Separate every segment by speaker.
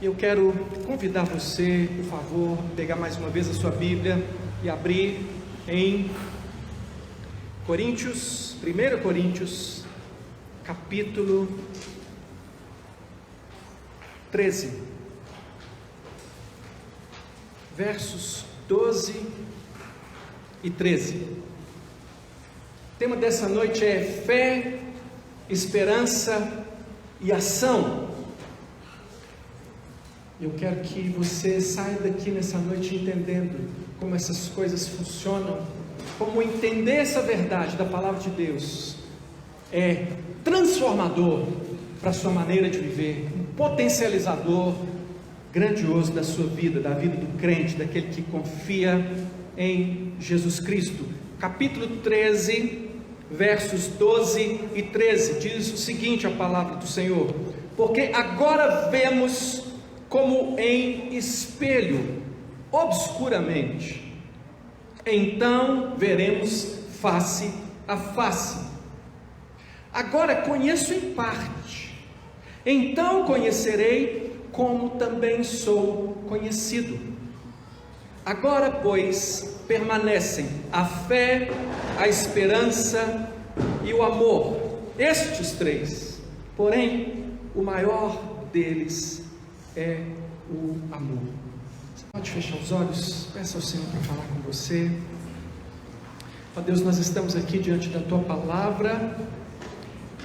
Speaker 1: Eu quero convidar você, por favor, a pegar mais uma vez a sua Bíblia e abrir em Coríntios, 1 Coríntios, capítulo 13, versos 12 e 13. O tema dessa noite é fé, esperança e ação. Eu quero que você saia daqui nessa noite entendendo como essas coisas funcionam, como entender essa verdade da palavra de Deus é transformador para a sua maneira de viver, um potencializador grandioso da sua vida, da vida do crente, daquele que confia em Jesus Cristo. Capítulo 13, versos 12 e 13, diz o seguinte a palavra do Senhor: porque agora vemos como em espelho, obscuramente, então veremos face a face. Agora conheço em parte, então conhecerei como também sou conhecido. Agora, pois, permanecem a fé, a esperança e o amor, estes três, porém, o maior deles é o amor. Você pode fechar os olhos, peça ao Senhor para falar com você. Ó Deus, nós estamos aqui diante da Tua Palavra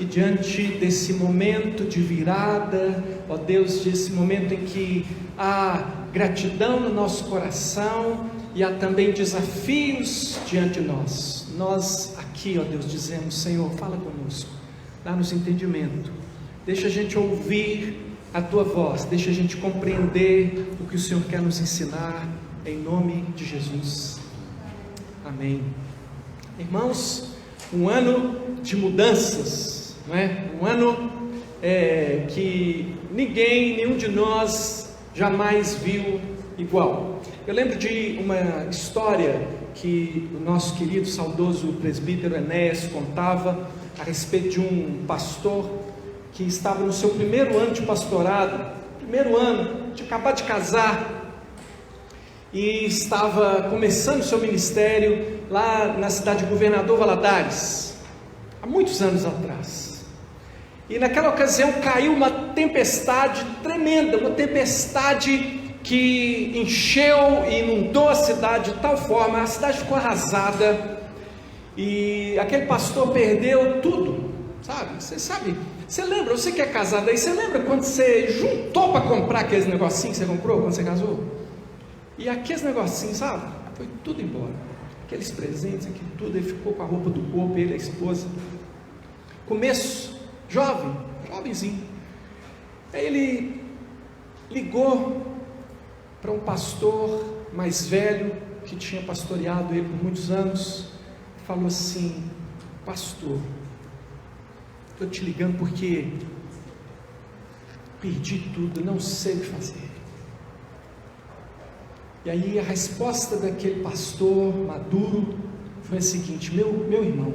Speaker 1: e diante desse momento de virada, ó Deus, desse momento em que há gratidão no nosso coração e há também desafios diante de nós. Nós aqui, ó Deus, dizemos: Senhor, fala conosco, dá-nos entendimento, deixa a gente ouvir a Tua voz, deixa a gente compreender o que o Senhor quer nos ensinar, em nome de Jesus, amém. Irmãos, um ano de mudanças, não é? Um ano que nenhum de nós jamais viu igual. Eu lembro de uma história que o nosso querido, saudoso presbítero Enéas contava a respeito de um pastor que estava no seu primeiro ano de pastorado, tinha acabado de casar, e estava começando o seu ministério lá na cidade de Governador Valadares, há muitos anos atrás. E naquela ocasião caiu uma tempestade tremenda, uma tempestade que encheu e inundou a cidade de tal forma, a cidade ficou arrasada, e aquele pastor perdeu tudo, sabe? Você lembra, você que é casado aí, você lembra quando você juntou para comprar aqueles negocinhos que você comprou quando você casou? E aqueles negocinhos, sabe? Foi tudo embora. Aqueles presentes, aquilo tudo, ele ficou com a roupa do corpo, ele e a esposa. Começo, jovenzinho. Aí ele ligou para um pastor mais velho, que tinha pastoreado ele por muitos anos, e falou assim: pastor, estou te ligando porque perdi tudo, não sei o que fazer. E aí a resposta daquele pastor maduro foi a seguinte: meu irmão,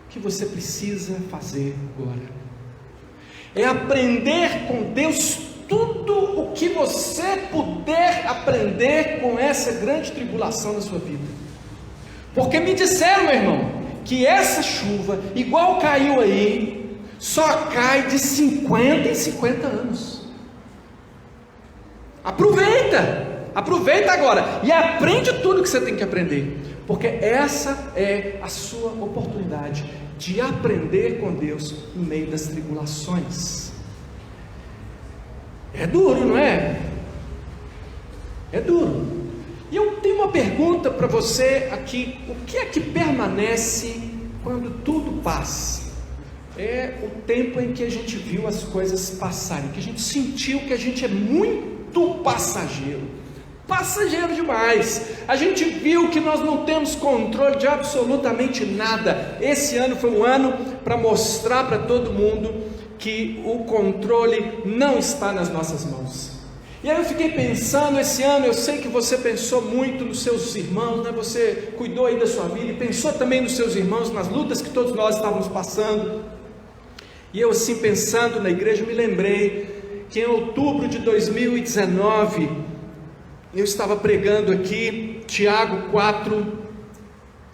Speaker 1: o que você precisa fazer agora é aprender com Deus tudo o que você puder aprender com essa grande tribulação na sua vida, porque me disseram, meu irmão, que essa chuva, igual caiu aí, só cai de 50 em 50 anos. Aproveita agora e aprende tudo que você tem que aprender, porque essa é a sua oportunidade de aprender com Deus no meio das tribulações. É duro, não é? É duro. E eu tenho uma pergunta para você aqui: o que é que permanece quando tudo passa? É o tempo em que a gente viu as coisas passarem, que a gente sentiu que a gente é muito passageiro demais. A gente viu que nós não temos controle de absolutamente nada. Esse ano foi um ano para mostrar para todo mundo que o controle não está nas nossas mãos. E aí eu fiquei pensando, esse ano eu sei que você pensou muito nos seus irmãos, né? Você cuidou aí da sua vida e pensou também nos seus irmãos, nas lutas que todos nós estávamos passando. E eu assim pensando na igreja, me lembrei que em outubro de 2019, eu estava pregando aqui, Tiago 4,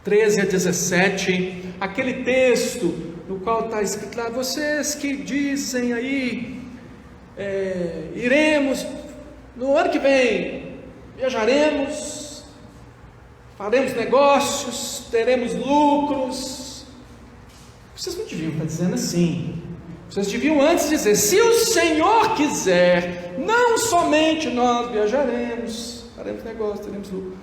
Speaker 1: 13 a 17, aquele texto no qual está escrito lá: vocês que dizem aí, iremos, no ano que vem, viajaremos, faremos negócios, teremos lucros. Vocês não deviam estar dizendo assim. Vocês deviam antes dizer: se o Senhor quiser, não somente nós viajaremos, faremos negócio, teremos lucro.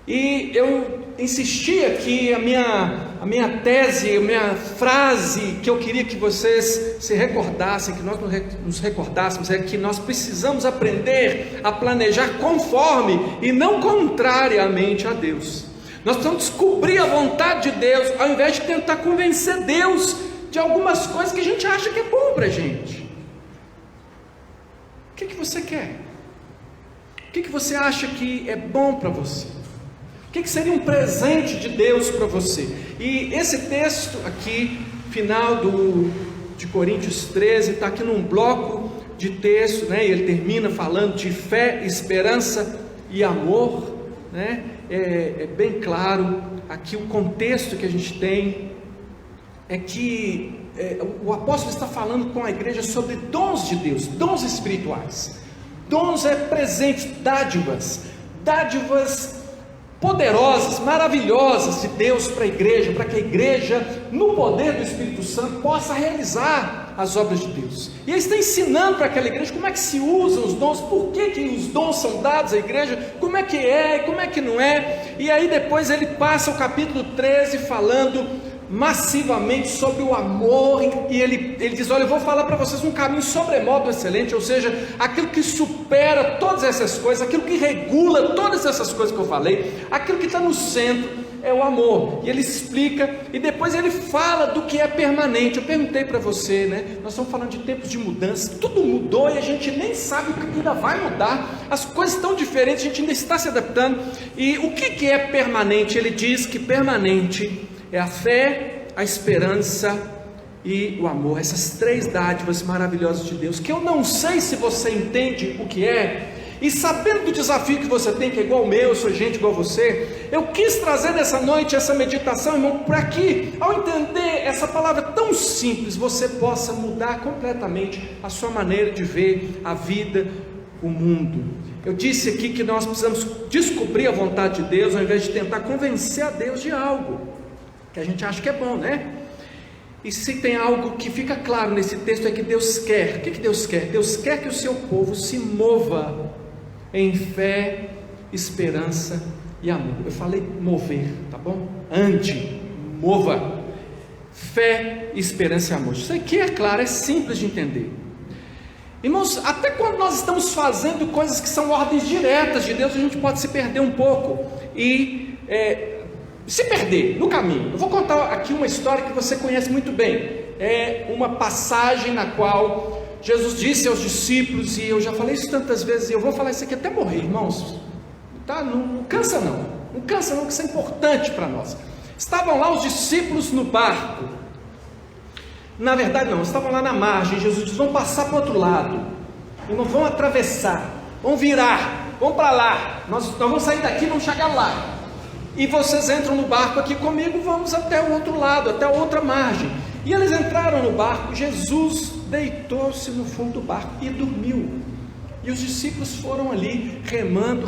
Speaker 1: E eu insisti aqui, a minha tese, a minha frase que eu queria que vocês se recordassem, que nós nos recordássemos, é que nós precisamos aprender a planejar conforme e não contrariamente a Deus. Nós precisamos descobrir a vontade de Deus, ao invés de tentar convencer Deus de algumas coisas que a gente acha que é bom para a gente. O que você quer? O que você acha que é bom para você? O que seria um presente de Deus para você? E esse texto aqui, final de Coríntios 13, está aqui num bloco de texto, né? E ele termina falando de fé, esperança e amor, né? É bem claro aqui o contexto que a gente tem, é que o apóstolo está falando com a igreja sobre dons de Deus, dons espirituais. Dons é presentes, dádivas poderosas, maravilhosas de Deus para a igreja, para que a igreja, no poder do Espírito Santo, possa realizar as obras de Deus. E ele está ensinando para aquela igreja como é que se usam os dons, por que os dons são dados à igreja, como é que não é. E aí depois ele passa o capítulo 13 falando massivamente sobre o amor, e ele diz: olha, eu vou falar para vocês um caminho sobremodo excelente, ou seja, aquilo que supera todas essas coisas, aquilo que regula todas essas coisas que eu falei, aquilo que está no centro é o amor. E ele explica, e depois ele fala do que é permanente. Eu perguntei para você, né? Nós estamos falando de tempos de mudança, tudo mudou e a gente nem sabe o que ainda vai mudar, as coisas estão diferentes, a gente ainda está se adaptando. E o que é permanente? Ele diz que permanente é a fé, a esperança e o amor, essas três dádivas maravilhosas de Deus, que eu não sei se você entende o que é, e sabendo do desafio que você tem, que é igual ao meu, eu sou gente igual a você, eu quis trazer nessa noite essa meditação, irmão, para que, ao entender essa palavra tão simples, você possa mudar completamente a sua maneira de ver a vida, o mundo. Eu disse aqui que nós precisamos descobrir a vontade de Deus, ao invés de tentar convencer a Deus de algo que a gente acha que é bom, né? E se tem algo que fica claro nesse texto, é que Deus quer. O que Deus quer? Deus quer que o seu povo se mova em fé, esperança e amor. Eu falei mover, tá bom? Ande, mova. Fé, esperança e amor. Isso aqui é claro, é simples de entender. Irmãos, até quando nós estamos fazendo coisas que são ordens diretas de Deus, a gente pode se perder um pouco e se perder no caminho. Eu vou contar aqui uma história que você conhece muito bem. É uma passagem na qual Jesus disse aos discípulos, e eu já falei isso tantas vezes, e eu vou falar isso aqui até morrer, irmãos, tá? Não cansa não, que isso é importante para nós. Estavam lá os discípulos no barco, na verdade não, estavam lá na margem. Jesus disse: vão passar para o outro lado, não vão atravessar, vão virar, vão para lá, nós vamos sair daqui e vamos chegar lá, e vocês entram no barco aqui comigo, vamos até o outro lado, até a outra margem. E eles entraram no barco, Jesus deitou-se no fundo do barco e dormiu, e os discípulos foram ali remando,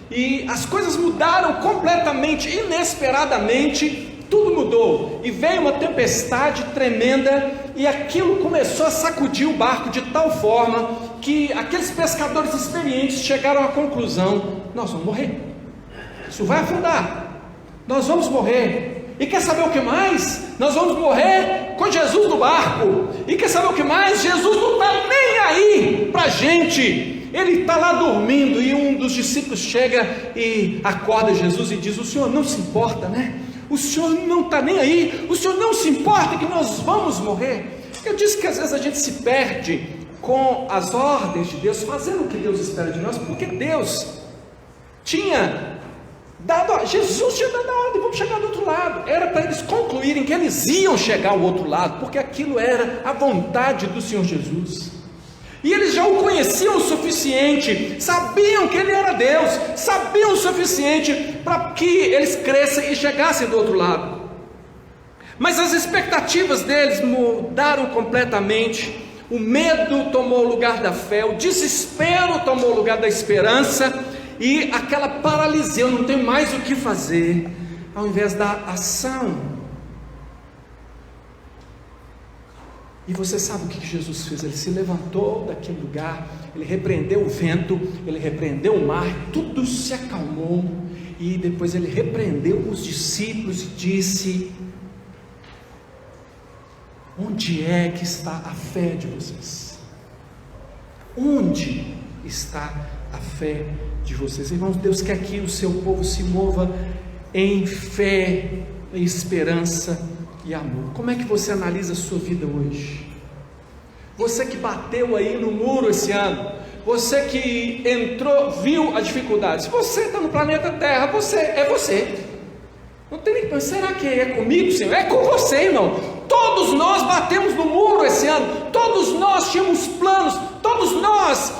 Speaker 1: e as coisas mudaram completamente, inesperadamente, tudo mudou, e veio uma tempestade tremenda, e aquilo começou a sacudir o barco de tal forma, que aqueles pescadores experientes chegaram à conclusão: nós vamos morrer, isso vai afundar, nós vamos morrer. E quer saber o que mais? Nós vamos morrer com Jesus no barco. E quer saber o que mais? Jesus não está nem aí para a gente, ele está lá dormindo. E um dos discípulos chega e acorda Jesus e diz: o senhor não se importa, né? O senhor não está nem aí, o senhor não se importa que nós vamos morrer. Eu disse que às vezes a gente se perde com as ordens de Deus, fazendo o que Deus espera de nós, porque Deus tinha Jesus tinha dado a ordem: vamos chegar do outro lado. Era para eles concluírem que eles iam chegar ao outro lado, porque aquilo era a vontade do Senhor Jesus. E eles já o conheciam o suficiente, sabiam que ele era Deus, sabiam o suficiente para que eles crescem e chegassem do outro lado. Mas as expectativas deles mudaram completamente. O medo tomou o lugar da fé, o desespero tomou o lugar da esperança, e aquela paralisia, eu não tenho mais o que fazer, ao invés da ação. E você sabe o que Jesus fez? Ele se levantou daquele lugar, ele repreendeu o vento, ele repreendeu o mar, tudo se acalmou, e depois ele repreendeu os discípulos e disse: onde é que está a fé de vocês? Onde está a fé de vocês? Irmãos, Deus quer que o seu povo se mova em fé, em esperança e amor. Como é que você analisa a sua vida hoje? Você que bateu aí no muro esse ano, você que entrou, viu a dificuldade. Se você está no planeta Terra, você é você. Não tem nem que pensar, será que é comigo, Senhor? É com você, irmão. Todos nós batemos no muro esse ano, todos nós tínhamos planos, todos nós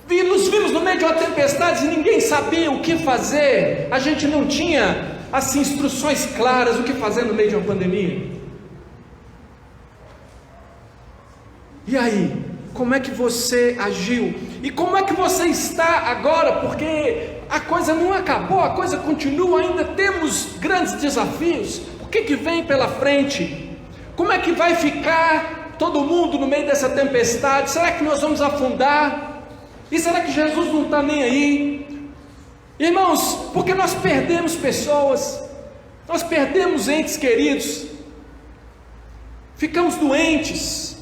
Speaker 1: nos vimos no meio de uma tempestade e ninguém sabia o que fazer. A gente não tinha assim instruções claras do que fazer no meio de uma pandemia. E aí, como é que você agiu? E como é que você está agora? Porque a coisa não acabou, a coisa continua, ainda temos grandes desafios. O que vem pela frente? Como é que vai ficar todo mundo no meio dessa tempestade? Será que nós vamos afundar? E será que Jesus não está nem aí? Irmãos, porque nós perdemos pessoas, nós perdemos entes queridos, ficamos doentes,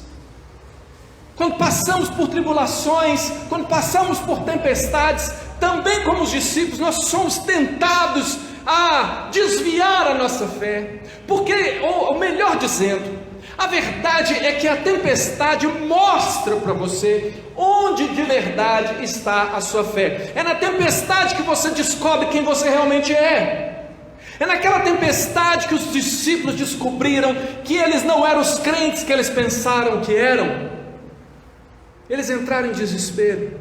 Speaker 1: quando passamos por tribulações, quando passamos por tempestades, também como os discípulos, nós somos tentados a desviar a nossa fé, porque, ou melhor dizendo, a verdade é que a tempestade mostra para você onde de verdade está a sua fé. É na tempestade que você descobre quem você realmente é. É naquela tempestade que os discípulos descobriram que eles não eram os crentes que eles pensaram que eram. Eles entraram em desespero.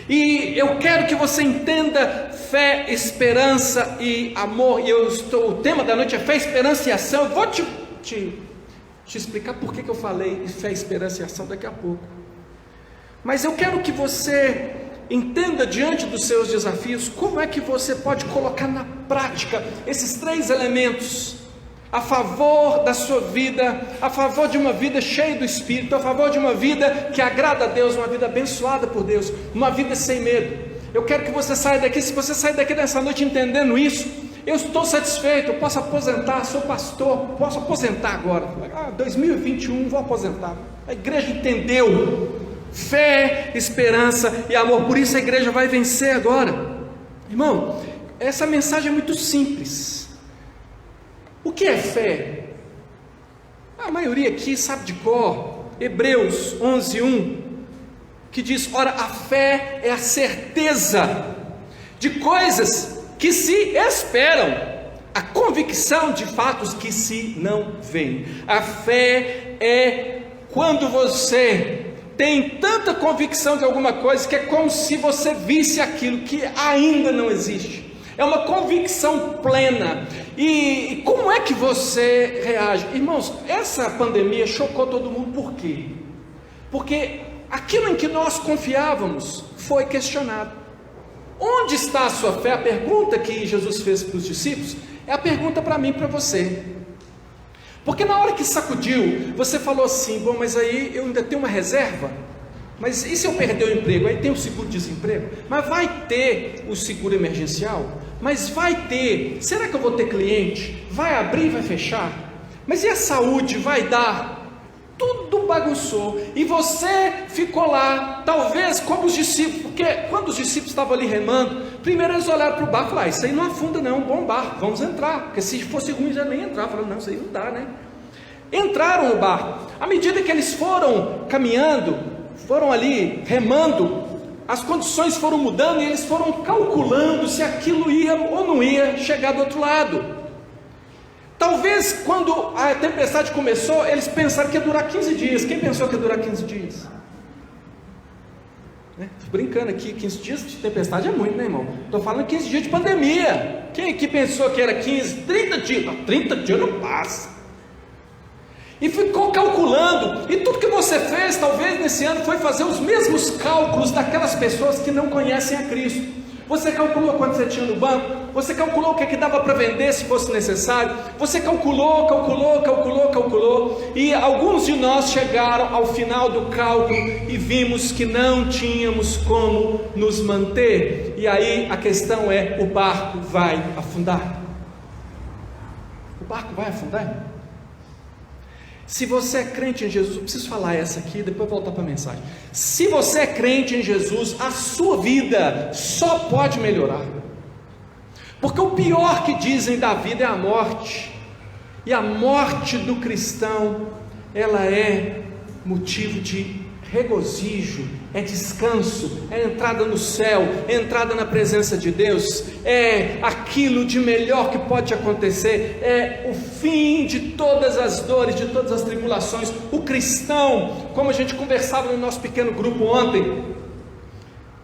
Speaker 1: E eu quero que você entenda fé, esperança e amor. E o tema da noite é fé, esperança e ação. Eu vou te explicar por que eu falei fé, esperança e ação daqui a pouco. Mas eu quero que você entenda, diante dos seus desafios, como é que você pode colocar na prática esses três elementos a favor da sua vida, a favor de uma vida cheia do Espírito, a favor de uma vida que agrada a Deus, uma vida abençoada por Deus, uma vida sem medo. Eu quero que você saia daqui. Se você sair daqui nessa noite entendendo isso, eu estou satisfeito, eu posso aposentar, sou pastor, posso aposentar agora. 2021 vou aposentar. A igreja entendeu fé, esperança e amor, por isso a igreja vai vencer agora. Irmão, essa mensagem é muito simples. O que é fé? A maioria aqui sabe de cor, Hebreus 11:1, que diz: ora, a fé é a certeza de coisas que se esperam, a convicção de fatos que se não veem. A fé é quando você tem tanta convicção de alguma coisa que é como se você visse aquilo que ainda não existe. É uma convicção plena. E como é que você reage? Irmãos, essa pandemia chocou todo mundo. Por quê? Porque aquilo em que nós confiávamos foi questionado. Onde está a sua fé? A pergunta que Jesus fez para os discípulos é a pergunta para mim e para você. Porque na hora que sacudiu, você falou assim: bom, mas aí eu ainda tenho uma reserva. Mas e se eu perder o emprego? Aí tem o seguro-desemprego. Mas vai ter o seguro emergencial? Mas vai ter. Será que eu vou ter cliente? Vai abrir e vai fechar? Mas e a saúde? Vai dar? Tudo bagunçou. E você ficou lá, talvez como os discípulos. Porque quando os discípulos estavam ali remando, primeiro eles olharam para o barco e falaram: isso aí não afunda não, é um bom barco, vamos entrar. Porque se fosse ruim já nem entrar. Falaram: não, isso aí não dá, né? Entraram no barco. À medida que eles foram caminhando, foram ali remando, as condições foram mudando e eles foram calculando se aquilo ia ou não ia chegar do outro lado. Talvez quando a tempestade começou, eles pensaram que ia durar 15 dias. Quem pensou que ia durar 15 dias? Tô brincando aqui, 15 dias de tempestade é muito, né, irmão? Estou falando 15 dias de pandemia. Quem aqui pensou que era 15, 30 dias? Não, 30 dias não passa. E ficou calculando, e tudo que você fez, talvez nesse ano, foi fazer os mesmos cálculos daquelas pessoas que não conhecem a Cristo. Você calculou quanto você tinha no banco, você calculou o que dava para vender se fosse necessário, você calculou, e alguns de nós chegaram ao final do cálculo e vimos que não tínhamos como nos manter, e aí a questão é: o barco vai afundar? O barco vai afundar? Se você é crente em Jesus, eu preciso falar essa aqui, depois voltar para a mensagem. Se você é crente em Jesus, a sua vida só pode melhorar, porque o pior que dizem da vida é a morte, e a morte do cristão, ela é motivo de regozijo, é descanso, é entrada no céu, é entrada na presença de Deus, é aquilo de melhor que pode acontecer, é o fim de todas as dores, de todas as tribulações. O cristão, como a gente conversava no nosso pequeno grupo ontem,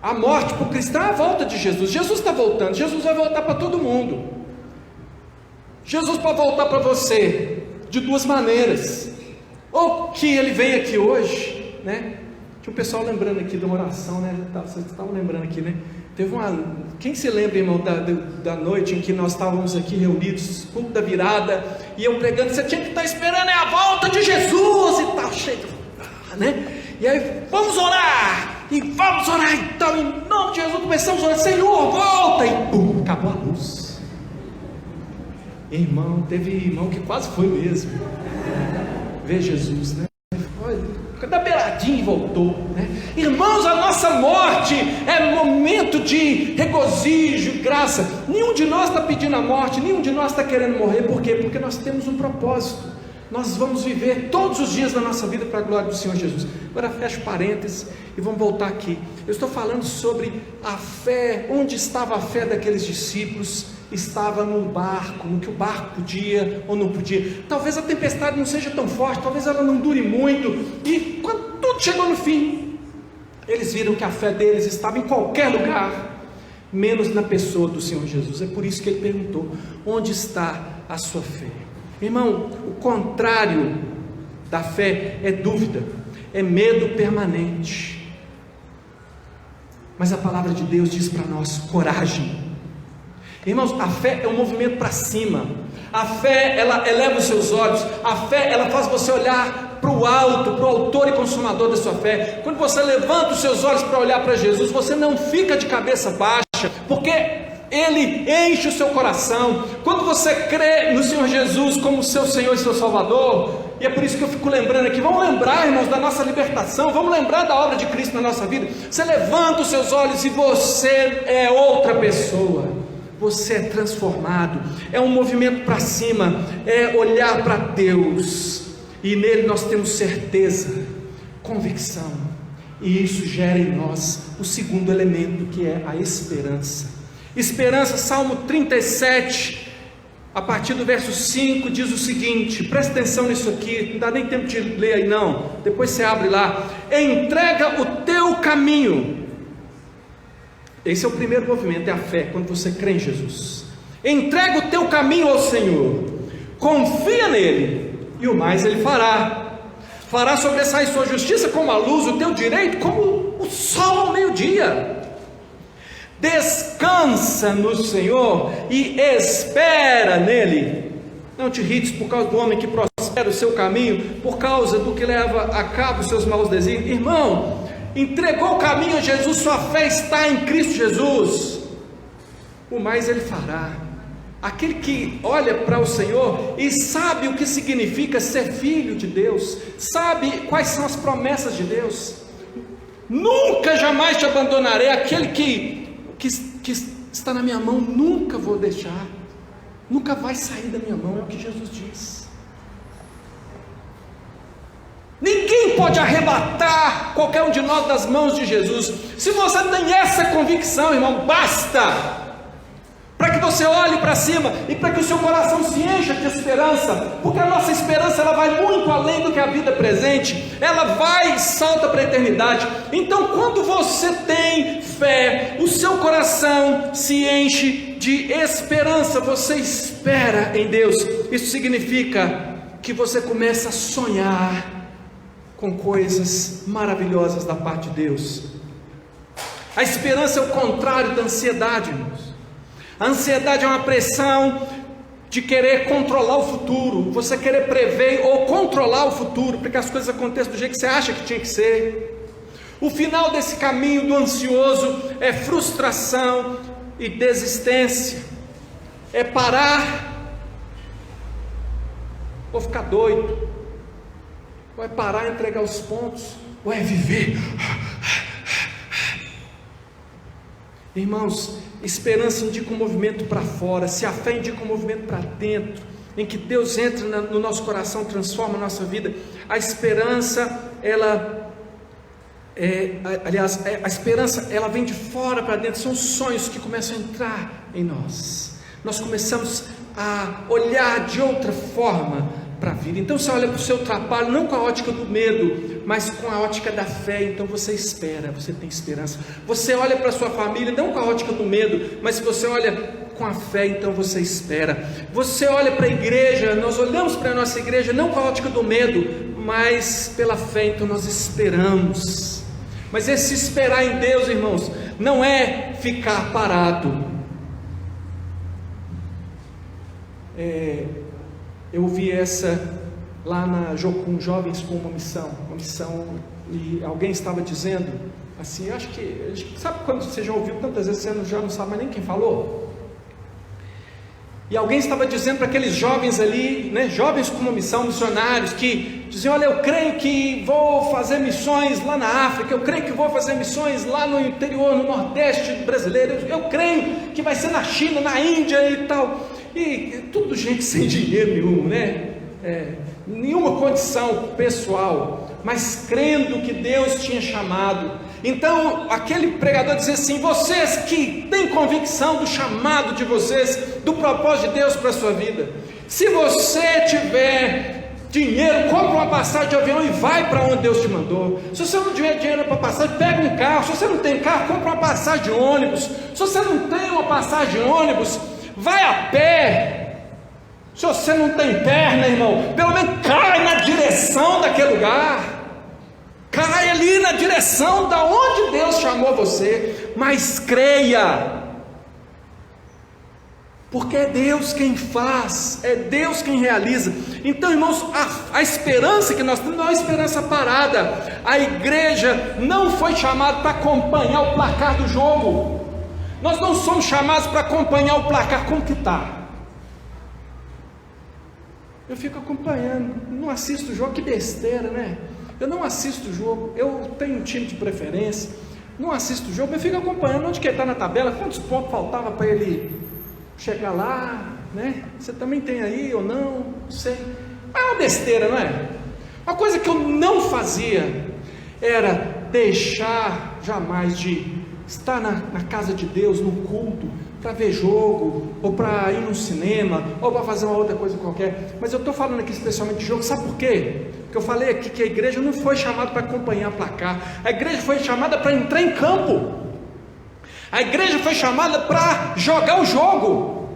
Speaker 1: a morte para o cristão é a volta de Jesus. Jesus está voltando, Jesus vai voltar para todo mundo. Jesus pode voltar para você de duas maneiras: ou que ele vem aqui hoje, né? Tinha o pessoal lembrando aqui de uma oração, né? Vocês estavam lembrando aqui, né? Teve quem se lembra, irmão, da noite em que nós estávamos aqui reunidos, culto da virada, e eu pregando, você tinha que estar esperando a volta de Jesus e tal, cheio, né? E aí, vamos orar, então, em nome de Jesus, começamos a orar: Senhor, volta, e pum, acabou a luz. Irmão, teve irmão que quase foi mesmo ver Jesus, né? Da beiradinha e voltou, né? Irmãos, a nossa morte é momento de regozijo, graça. Nenhum de nós está pedindo a morte, nenhum de nós está querendo morrer. Por quê? Porque nós temos um propósito. Nós vamos viver todos os dias da nossa vida para a glória do Senhor Jesus. Agora fecha parênteses e vamos voltar aqui. Eu estou falando sobre a fé. Onde estava a fé daqueles discípulos? Estava no barco, no que o barco podia ou não podia. Talvez a tempestade não seja tão forte, talvez ela não dure muito, e quando tudo chegou no fim, eles viram que a fé deles estava em qualquer lugar, menos na pessoa do Senhor Jesus. É por isso que ele perguntou: onde está a sua fé? Irmão, o contrário da fé é dúvida, é medo permanente. Mas a palavra de Deus diz para nós: coragem. Irmãos, a fé é um movimento para cima. A fé, ela eleva os seus olhos. A fé, ela faz você olhar para o alto, para o autor e consumador da sua fé. Quando você levanta os seus olhos para olhar para Jesus, você não fica de cabeça baixa, porque Ele enche o seu coração. Quando você crê no Senhor Jesus como seu Senhor e seu Salvador, e é por isso que eu fico lembrando aqui, vamos lembrar, irmãos, da nossa libertação, vamos lembrar da obra de Cristo na nossa vida. Você levanta os seus olhos e você é outra pessoa. Você é transformado, é um movimento para cima, é olhar para Deus, e nele nós temos certeza, convicção, e isso gera em nós o segundo elemento, que é a esperança. Esperança, Salmo 37, a partir do verso 5, diz o seguinte, presta atenção nisso aqui, não dá nem tempo de ler aí não, depois você abre lá: entrega o teu caminho. Esse é o primeiro movimento, é a fé, quando você crê em Jesus. Entrega o teu caminho ao Senhor, confia nele, e o mais ele fará. Fará sobressair sua justiça como a luz, o teu direito como o sol ao meio-dia. Descansa no Senhor e espera nele. Não te irrites por causa do homem que prospera o seu caminho, por causa do que leva a cabo os seus maus desígnios. Irmão, entregou o caminho a Jesus, sua fé está em Cristo Jesus, o mais ele fará. Aquele que olha para o Senhor e sabe o que significa ser filho de Deus, sabe quais são as promessas de Deus: nunca jamais te abandonarei. Aquele que está na minha mão, nunca vou deixar, nunca vai sair da minha mão, é o que Jesus diz. Ninguém pode arrebatar qualquer um de nós das mãos de Jesus. Se você tem essa convicção, irmão, basta. para que você olhe para cima e para que o seu coração se encha de esperança, porque a nossa esperança ela vai muito além do que a vida presente, ela vai e salta para a eternidade. Então, quando você tem fé, o seu coração se enche de esperança, você espera em Deus. Isso significa que você começa a sonhar com coisas maravilhosas da parte de Deus. A esperança é o contrário da ansiedade, irmãos. A ansiedade é uma pressão de querer controlar o futuro, você querer prever ou controlar o futuro, para que as coisas aconteçam do jeito que você acha que tinha que ser. O final desse caminho do ansioso é frustração e desistência, é parar, ou ficar doido, ou é parar e entregar os pontos, ou é viver. Irmãos, esperança indica um movimento para fora, se a fé indica um movimento para dentro, em que Deus entra no nosso coração, transforma a nossa vida. A esperança, a esperança, ela vem de fora para dentro, são sonhos que começam a entrar em nós. Nós começamos a olhar de outra forma para a vida. Então você olha para o seu trabalho não com a ótica do medo, mas com a ótica da fé. Então você espera, você tem esperança. Você olha para a sua família não com a ótica do medo, mas você olha com a fé, então você espera. Você olha para a igreja, nós olhamos para a nossa igreja não com a ótica do medo, mas pela fé, então nós esperamos. Mas esse esperar em Deus, irmãos, não é ficar parado. Eu ouvi essa lá na Jocum, Jovens com uma missão, e alguém estava dizendo assim, acho que, sabe quando você já ouviu tantas vezes, você já não sabe mais nem quem falou? E alguém estava dizendo para aqueles jovens ali, né, jovens com uma missão, missionários, que diziam, olha, eu creio que vou fazer missões lá na África, eu creio que vou fazer missões lá no interior, no Nordeste brasileiro, eu creio que vai ser na China, na Índia e tal. E tudo gente sem dinheiro nenhum, né? Nenhuma condição pessoal, mas crendo que Deus tinha chamado. Então aquele pregador dizia assim, vocês que têm convicção do chamado de vocês, do propósito de Deus para a sua vida, se você tiver dinheiro, compra uma passagem de avião e vai para onde Deus te mandou. Se você não tiver dinheiro para passagem, pega um carro. Se você não tem carro, compra uma passagem de ônibus. Se você não tem uma passagem de ônibus, vai a pé. Se você não tem perna, irmão, pelo menos cai na direção daquele lugar, cai ali na direção da onde Deus chamou você, mas creia, porque é Deus quem faz, é Deus quem realiza. Então, irmãos, a esperança que nós temos não é uma esperança parada. A igreja não foi chamada para acompanhar o placar do jogo. Nós não somos chamados para acompanhar o placar. Como que está? Eu fico acompanhando, não assisto o jogo, que besteira, né? Eu não assisto o jogo, eu tenho um time de preferência, não assisto o jogo, eu fico acompanhando onde que ele está na tabela, quantos pontos faltava para ele chegar lá, né? Você também tem aí ou não? Não sei. Mas é uma besteira, não é? Uma coisa que eu não fazia era deixar jamais de estar na casa de Deus, no culto, para ver jogo, ou para ir no cinema, ou para fazer uma outra coisa qualquer. Mas eu estou falando aqui especialmente de jogo, sabe por quê? Porque eu falei aqui que a igreja não foi chamada para acompanhar placar, a igreja foi chamada para entrar em campo, a igreja foi chamada para jogar o jogo.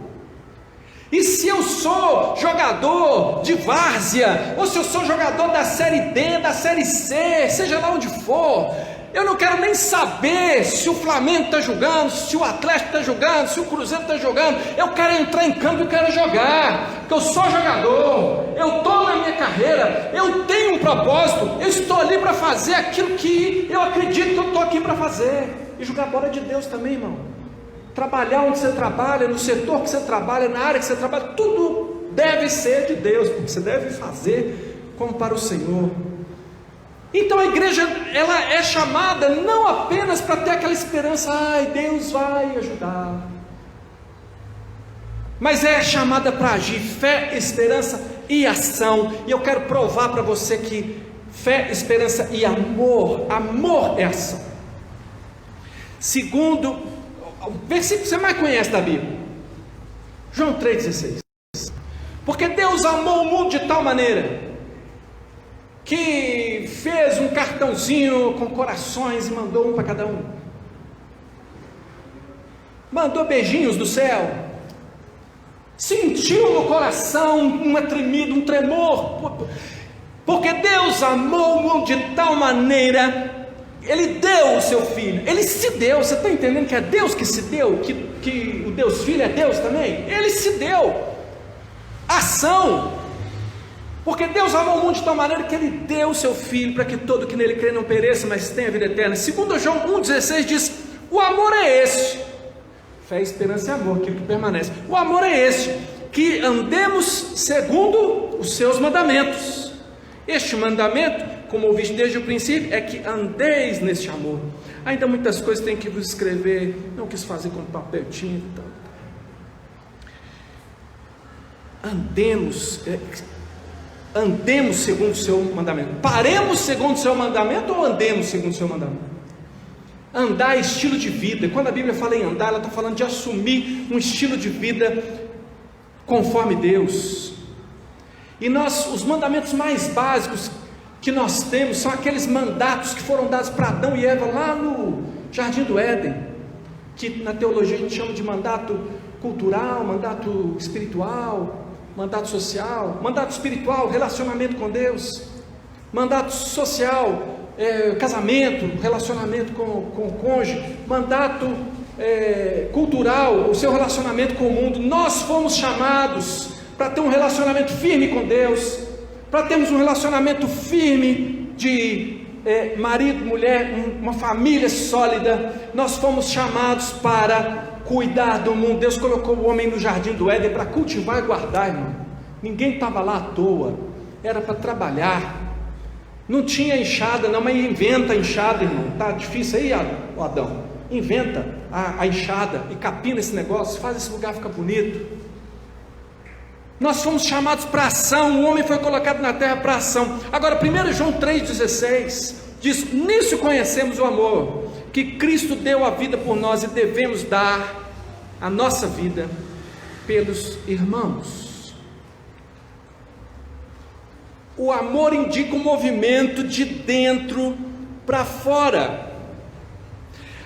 Speaker 1: E se eu sou jogador de várzea, ou se eu sou jogador da série D, da série C, seja lá onde for, eu não quero nem saber se o Flamengo está jogando, se o Atlético está jogando, se o Cruzeiro está jogando. Eu quero entrar em campo e quero jogar, porque eu sou jogador, eu estou na minha carreira, eu tenho um propósito, eu estou ali para fazer aquilo que eu acredito que eu estou aqui para fazer. E jogar bola é de Deus também, irmão. Trabalhar onde você trabalha, no setor que você trabalha, na área que você trabalha, tudo deve ser de Deus, porque você deve fazer como para o Senhor. Então a igreja, ela é chamada não apenas para ter aquela esperança, ai, Deus vai ajudar, mas é chamada para agir, fé, esperança e ação. E eu quero provar para você que fé, esperança e amor é ação. Segundo, o versículo que você mais conhece da Bíblia, João 3,16. Porque Deus amou o mundo de tal maneira que fez um cartãozinho com corações e mandou um para cada um. Mandou beijinhos do céu. Sentiu no coração uma tremida, um tremor. Porque Deus amou o mundo de tal maneira, Ele deu o seu Filho. Ele se deu. Você está entendendo que é Deus que se deu? Que o Deus Filho é Deus também? Ele se deu. Ação. Porque Deus amou o mundo de tal maneira que Ele deu o seu Filho, para que todo que nele crê não pereça, mas tenha vida eterna. Segundo João 1,16 diz: o amor é esse, fé, esperança e amor, aquilo que permanece. O amor é esse, que andemos segundo os seus mandamentos. Este mandamento, como ouviste desde o princípio, é que andeis neste amor. Ainda muitas coisas tem que vos escrever, não quis fazer com papel e tinta. Andemos segundo o seu mandamento. Paremos segundo o seu mandamento ou andemos segundo o seu mandamento? Andar é estilo de vida. Quando a Bíblia fala em andar, ela está falando de assumir um estilo de vida conforme Deus. E os mandamentos mais básicos que nós temos são aqueles mandatos que foram dados para Adão e Eva lá no Jardim do Éden, que na teologia a gente chama de mandato cultural, mandato espiritual, mandato social. Mandato espiritual, relacionamento com Deus. Mandato social, casamento, relacionamento com o cônjuge. Mandato cultural, o seu relacionamento com o mundo. Nós fomos chamados para ter um relacionamento firme com Deus, para termos um relacionamento firme de marido, mulher, uma família sólida. Nós fomos chamados para cuidar do mundo. Deus colocou o homem no Jardim do Éden para cultivar e guardar, irmão. Ninguém estava lá à toa, era para trabalhar. Não tinha enxada não, mas inventa a enxada, irmão. Está difícil aí, Adão? Inventa a enxada e capina esse negócio, faz esse lugar ficar bonito. Nós fomos chamados para ação. O homem foi colocado na terra para ação. Agora 1 João 3,16 diz: nisso conhecemos o amor, que Cristo deu a vida por nós, e devemos dar a nossa vida pelos irmãos. O amor indica um movimento de dentro para fora.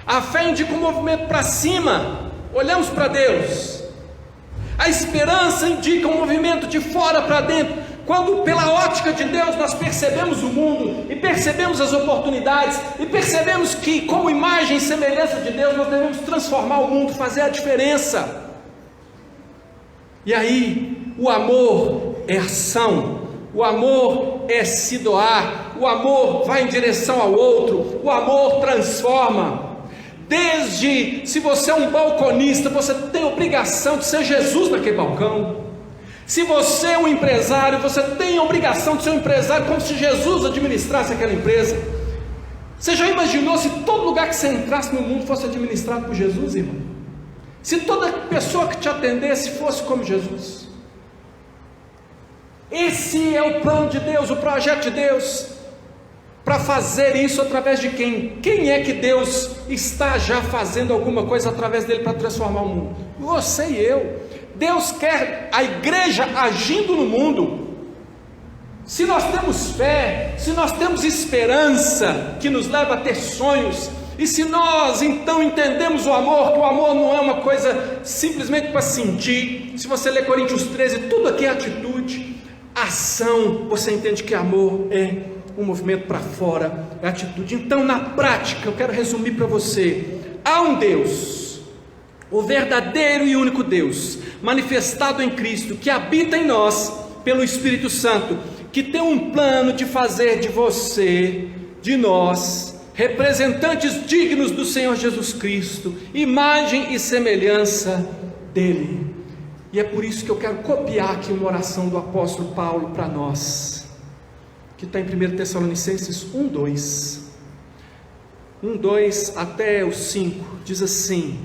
Speaker 1: A fé indica um movimento para cima, olhamos para Deus. A esperança indica um movimento de fora para dentro. Quando pela ótica de Deus nós percebemos o mundo, e percebemos as oportunidades, e percebemos que como imagem e semelhança de Deus nós devemos transformar o mundo, fazer a diferença. E aí o amor é ação, o amor é se doar, o amor vai em direção ao outro, o amor transforma. Desde, se você é um balconista, você tem a obrigação de ser Jesus naquele balcão. Se você é um empresário, você tem a obrigação de ser um empresário, como se Jesus administrasse aquela empresa. Você já imaginou se todo lugar que você entrasse no mundo fosse administrado por Jesus, irmão? Se toda pessoa que te atendesse fosse como Jesus? Esse é o plano de Deus, o projeto de Deus. Para fazer isso através de quem? Quem é que Deus está já fazendo alguma coisa através dele para transformar o mundo? Você e eu. Deus quer a igreja agindo no mundo. Se nós temos fé, se nós temos esperança que nos leva a ter sonhos, e se nós então entendemos o amor, que o amor não é uma coisa simplesmente para sentir. Se você ler Coríntios 13, tudo aqui é atitude, ação. Você entende que amor é um movimento para fora, é atitude. Então, na prática, eu quero resumir para você: há um Deus, o verdadeiro e único Deus, manifestado em Cristo, que habita em nós pelo Espírito Santo, que tem um plano de fazer de você, de nós, representantes dignos do Senhor Jesus Cristo, imagem e semelhança dele. E é por isso que eu quero copiar aqui uma oração do apóstolo Paulo para nós, que está em 1 Tessalonicenses 1:2 até o 5, diz assim.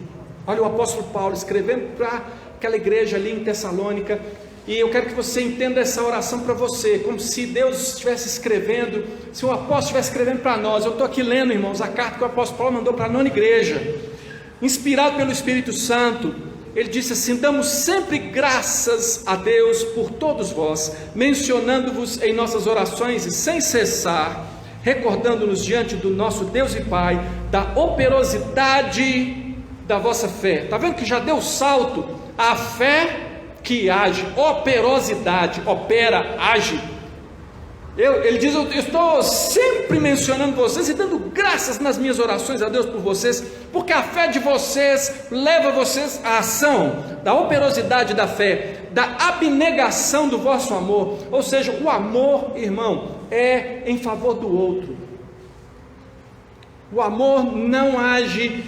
Speaker 1: Olha o apóstolo Paulo escrevendo para aquela igreja ali em Tessalônica, e eu quero que você entenda essa oração para você, como se Deus estivesse escrevendo, se o apóstolo estivesse escrevendo para nós. Eu estou aqui lendo, irmãos, a carta que o apóstolo Paulo mandou para a nona igreja, inspirado pelo Espírito Santo, ele disse assim: damos sempre graças a Deus por todos vós, mencionando-vos em nossas orações e sem cessar, recordando-nos diante do nosso Deus e Pai, da operosidade da vossa fé. Está vendo que já deu salto? A fé que age, operosidade, opera, age. Ele diz: eu estou sempre mencionando vocês e dando graças nas minhas orações a Deus por vocês, porque a fé de vocês leva vocês à ação, da operosidade da fé, da abnegação do vosso amor. Ou seja, o amor, irmão, é em favor do outro. O amor não age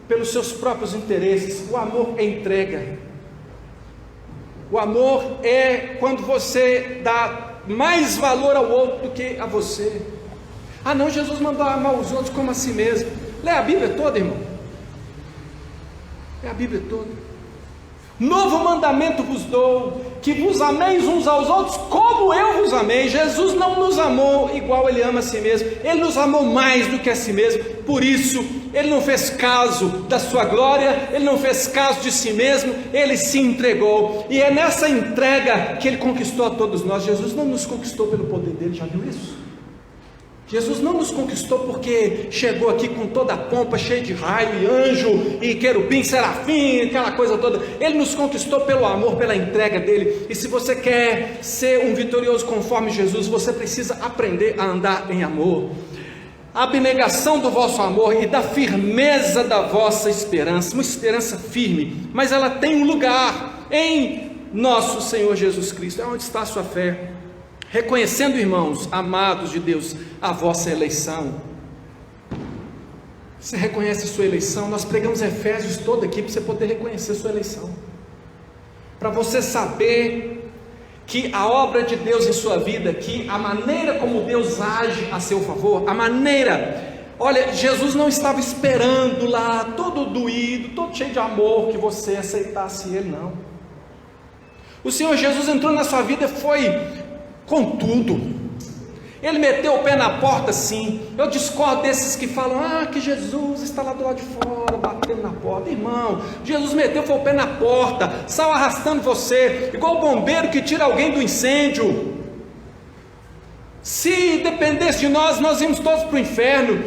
Speaker 1: pelos seus próprios interesses, o amor é entrega. O amor é quando você dá mais valor ao outro do que a você. Ah não, Jesus mandou amar os outros como a si mesmo. Lê a Bíblia toda, irmão. Lê a Bíblia toda. Novo mandamento vos dou, que vos ameis uns aos outros como eu vos amei. Jesus não nos amou igual ele ama a si mesmo, ele nos amou mais do que a si mesmo. Por isso ele não fez caso da sua glória, ele não fez caso de si mesmo, ele se entregou, e é nessa entrega que ele conquistou a todos nós. Jesus não nos conquistou pelo poder dele, já viu isso? Jesus não nos conquistou porque chegou aqui com toda a pompa, cheio de raio e anjo e querubim, serafim, aquela coisa toda. Ele nos conquistou pelo amor, pela entrega dele. E se você quer ser um vitorioso conforme Jesus, você precisa aprender a andar em amor. A abnegação do vosso amor e da firmeza da vossa esperança, uma esperança firme, mas ela tem um lugar em nosso Senhor Jesus Cristo. É onde está a sua fé. Reconhecendo, irmãos, amados de Deus, a vossa eleição. Você reconhece a sua eleição? Nós pregamos Efésios todo aqui para você poder reconhecer a sua eleição, para você saber que a obra de Deus em sua vida, que a maneira como Deus age a seu favor, a maneira, olha, Jesus não estava esperando lá, todo doído, todo cheio de amor, que você aceitasse Ele, não. O Senhor Jesus entrou na sua vida e foi com tudo. Ele meteu o pé na porta, sim. Eu discordo desses que falam que Jesus está lá do lado de fora, batendo na porta. Irmão, Jesus meteu o pé na porta, saiu arrastando você, igual o bombeiro que tira alguém do incêndio. Se dependesse de nós, nós íamos todos para o inferno.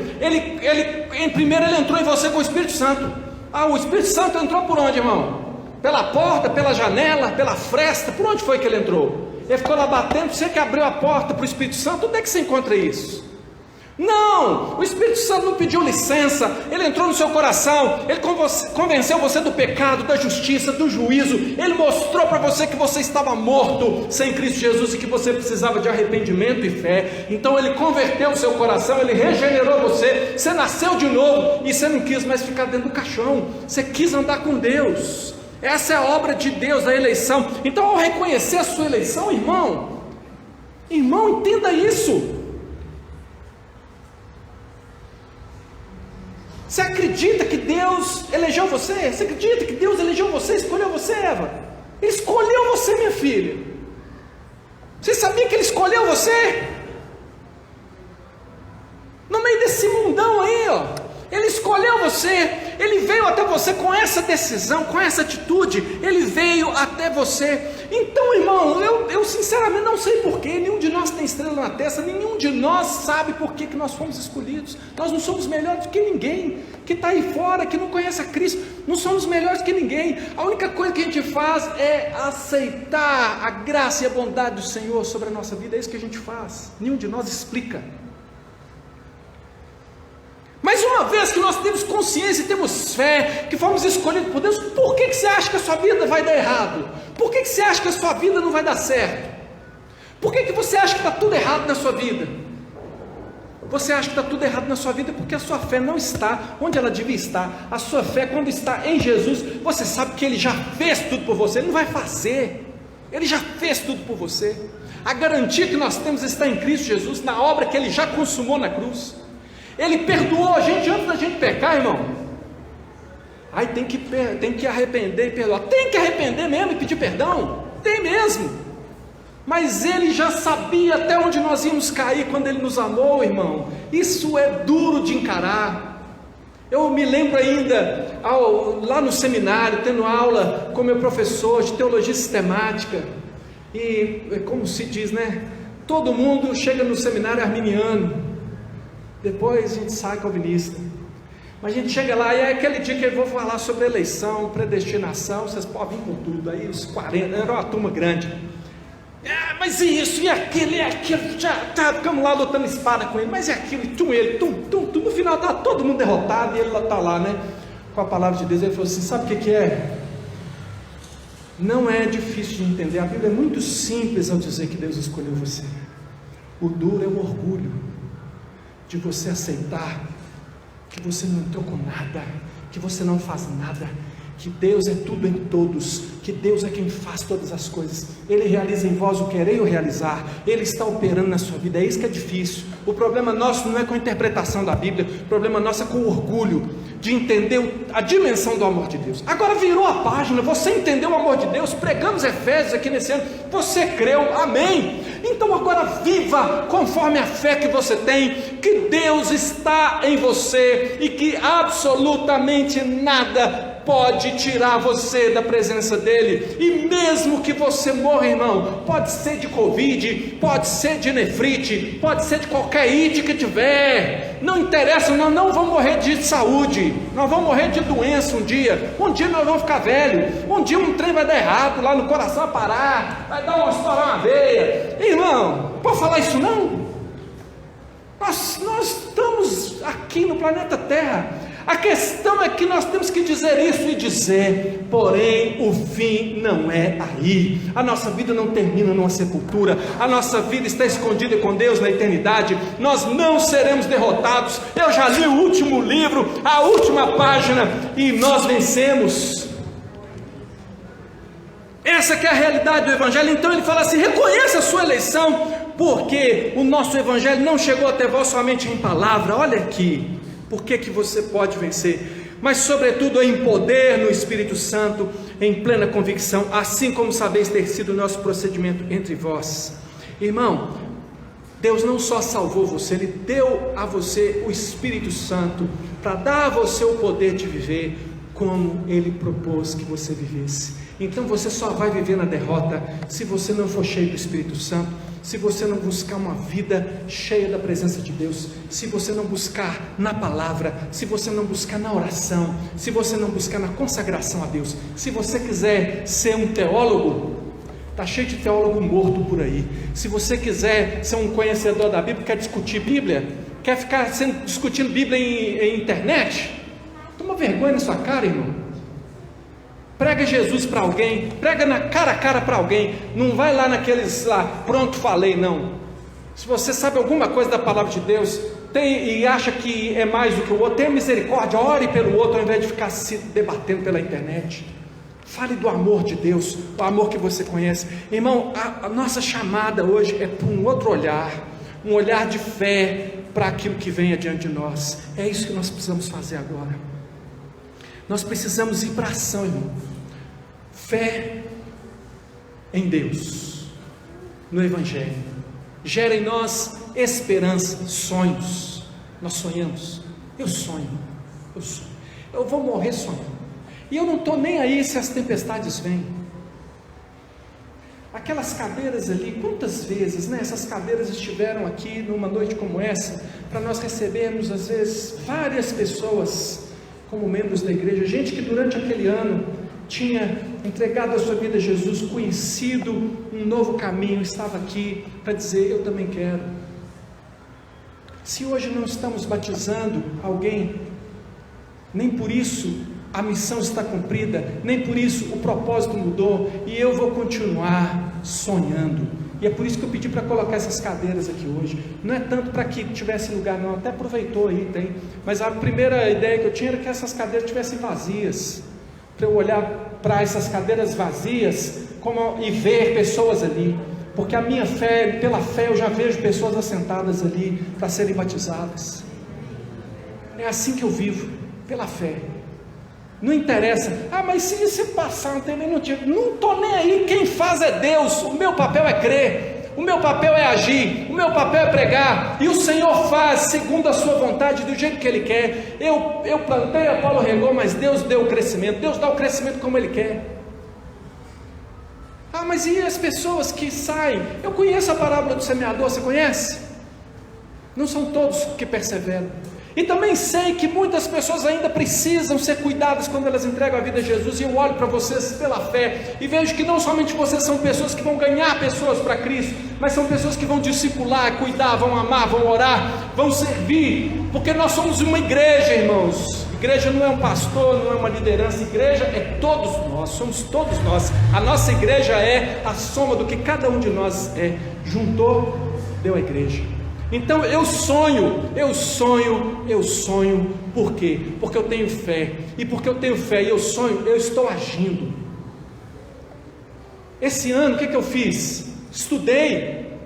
Speaker 1: Primeiro ele entrou em você com o Espírito Santo. O Espírito Santo entrou por onde, irmão? Pela porta, pela janela, pela fresta? Por onde foi que ele entrou? Ele ficou lá batendo. Você que abriu a porta para o Espírito Santo, onde é que você encontra isso? Não, o Espírito Santo não pediu licença, ele entrou no seu coração, ele convenceu você do pecado, da justiça, do juízo, ele mostrou para você que você estava morto sem Cristo Jesus e que você precisava de arrependimento e fé. Então ele converteu o seu coração, ele regenerou você, você nasceu de novo e você não quis mais ficar dentro do caixão, você quis andar com Deus. Essa é a obra de Deus, a eleição. Então, ao reconhecer a sua eleição, irmão, entenda isso. Você acredita que Deus elegeu você? Você acredita que Deus elegeu você, escolheu você, Eva? Ele escolheu você, minha filha. Você sabia que Ele escolheu você? No meio desse mundão aí, Ele escolheu você. Ele veio até você com essa decisão, com essa atitude. Ele veio até você. Então, irmão, eu sinceramente não sei porquê. Nenhum de nós tem estrela na testa. Nenhum de nós sabe por que nós fomos escolhidos. Nós não somos melhores do que ninguém que está aí fora, que não conhece a Cristo. Não somos melhores do que ninguém. A única coisa que a gente faz é aceitar a graça e a bondade do Senhor sobre a nossa vida. É isso que a gente faz. Nenhum de nós explica. Mas uma vez que nós temos consciência e temos fé, que fomos escolhidos por Deus, por que você acha que a sua vida vai dar errado? Por que você acha que a sua vida não vai dar certo? Por que você acha que está tudo errado na sua vida? Você acha que está tudo errado na sua vida porque a sua fé não está onde ela devia estar. A sua fé, quando está em Jesus, você sabe que Ele já fez tudo por você. Ele não vai fazer, Ele já fez tudo por você. A garantia que nós temos está em Cristo Jesus, na obra que Ele já consumou na cruz. Ele perdoou a gente antes da gente pecar, irmão. Tem que arrepender e perdoar. Tem que arrepender mesmo e pedir perdão? Tem mesmo. Mas Ele já sabia até onde nós íamos cair quando Ele nos amou, irmão. Isso é duro de encarar. Eu me lembro ainda, lá no seminário, tendo aula com meu professor de teologia sistemática, e como se diz, né? Todo mundo chega no seminário arminiano, depois a gente sai calvinista, mas a gente chega lá e é aquele dia que eu vou falar sobre eleição, predestinação, vocês podem vir com tudo, aí os 40, era uma turma grande, mas isso, e aquilo, já ficamos lá lutando espada com ele, mas é aquilo, no final está todo mundo derrotado, e ele está lá, né, com a palavra de Deus. Ele falou assim: sabe o que é? Não é difícil de entender, a Bíblia é muito simples ao dizer que Deus escolheu você. O duro é o orgulho de você aceitar que você não entrou com nada, que você não faz nada, que Deus é tudo em todos, que Deus é quem faz todas as coisas, Ele realiza em vós o querer e o realizar, Ele está operando na sua vida. É isso que é difícil. O problema nosso não é com a interpretação da Bíblia, o problema nosso é com o orgulho de entender a dimensão do amor de Deus. Agora virou a página, você entendeu o amor de Deus, pregamos Efésios aqui nesse ano, você creu, amém. Então agora viva conforme a fé que você tem, que Deus está em você e que absolutamente nada pode tirar você da presença dele. E mesmo que você morra, irmão, pode ser de Covid, pode ser de nefrite, pode ser de qualquer ite que tiver, não interessa, nós não vamos morrer de saúde, nós vamos morrer de doença um dia nós vamos ficar velho, um dia um trem vai dar errado lá no coração, vai parar, vai dar estourar uma veia. Irmão, pode falar isso não? Nós estamos aqui no planeta Terra. A questão é que nós temos que dizer isso e dizer, porém o fim não é aí. A nossa vida não termina numa sepultura, a nossa vida está escondida com Deus na eternidade. Nós não seremos derrotados. Eu já li o último livro, a última página, e nós vencemos. Essa que é a realidade do Evangelho. Então ele fala assim: reconheça a sua eleição, porque o nosso Evangelho não chegou até vós somente em palavra. Olha aqui, por que você pode vencer? Mas sobretudo em poder no Espírito Santo, em plena convicção, assim como sabeis ter sido o nosso procedimento entre vós. Irmão, Deus não só salvou você, Ele deu a você o Espírito Santo, para dar a você o poder de viver como Ele propôs que você vivesse. Então você só vai viver na derrota se você não for cheio do Espírito Santo, se você não buscar uma vida cheia da presença de Deus, se você não buscar na palavra, se você não buscar na oração, se você não buscar na consagração a Deus. Se você quiser ser um teólogo, está cheio de teólogo morto por aí. Se você quiser ser um conhecedor da Bíblia, quer discutir Bíblia, quer ficar discutindo Bíblia em internet, toma vergonha na sua cara, irmão. Prega Jesus para alguém, prega na cara a cara para alguém, não vai lá naqueles lá, pronto, falei, não. Se você sabe alguma coisa da palavra de Deus, e acha que é mais do que o outro, tenha misericórdia, ore pelo outro, ao invés de ficar se debatendo pela internet. Fale do amor de Deus, o amor que você conhece. Irmão, a nossa chamada hoje é para um outro olhar, um olhar de fé para aquilo que vem adiante de nós. É isso que nós precisamos fazer agora. Nós precisamos ir para a ação, irmão. Fé em Deus, no Evangelho, gera em nós esperança, sonhos. Nós sonhamos. Eu sonho. Eu vou morrer sonhando. E eu não estou nem aí se as tempestades vêm. Aquelas cadeiras ali, quantas vezes, né, essas cadeiras estiveram aqui numa noite como essa, para nós recebermos às vezes várias pessoas como membros da igreja, gente que durante aquele ano tinha entregado a sua vida a Jesus, conhecido um novo caminho, estava aqui para dizer: eu também quero. Se hoje não estamos batizando alguém, nem por isso a missão está cumprida, nem por isso o propósito mudou, e eu vou continuar sonhando. E é por isso que eu pedi para colocar essas cadeiras aqui hoje. Não é tanto para que tivesse lugar não, até aproveitou aí, tem. Mas a primeira ideia que eu tinha era que essas cadeiras estivessem vazias, para eu olhar para essas cadeiras vazias e ver pessoas ali, porque a minha fé, pela fé eu já vejo pessoas assentadas ali para serem batizadas. É assim que eu vivo, pela fé. Não interessa, mas se passar, não estou nem aí, quem faz é Deus, o meu papel é crer, o meu papel é agir, o meu papel é pregar, e o Senhor faz segundo a sua vontade, do jeito que Ele quer. Eu plantei, Apolo regou, mas Deus deu o crescimento, Deus dá o crescimento como Ele quer. Ah, mas e as pessoas que saem? Eu conheço a parábola do semeador, você conhece? Não são todos que perseveram. E também sei que muitas pessoas ainda precisam ser cuidadas quando elas entregam a vida a Jesus. E eu olho para vocês pela fé e vejo que não somente vocês são pessoas que vão ganhar pessoas para Cristo, mas são pessoas que vão discipular, cuidar, vão amar, vão orar, vão servir, porque nós somos uma igreja, irmãos. Igreja não é um pastor, não é uma liderança. Igreja é todos nós, somos todos nós. A nossa igreja é a soma do que cada um de nós é. Juntou, deu a igreja. Então eu sonho, por quê? Porque eu tenho fé, e porque eu tenho fé e eu sonho, eu estou agindo. Esse ano o que eu fiz? Estudei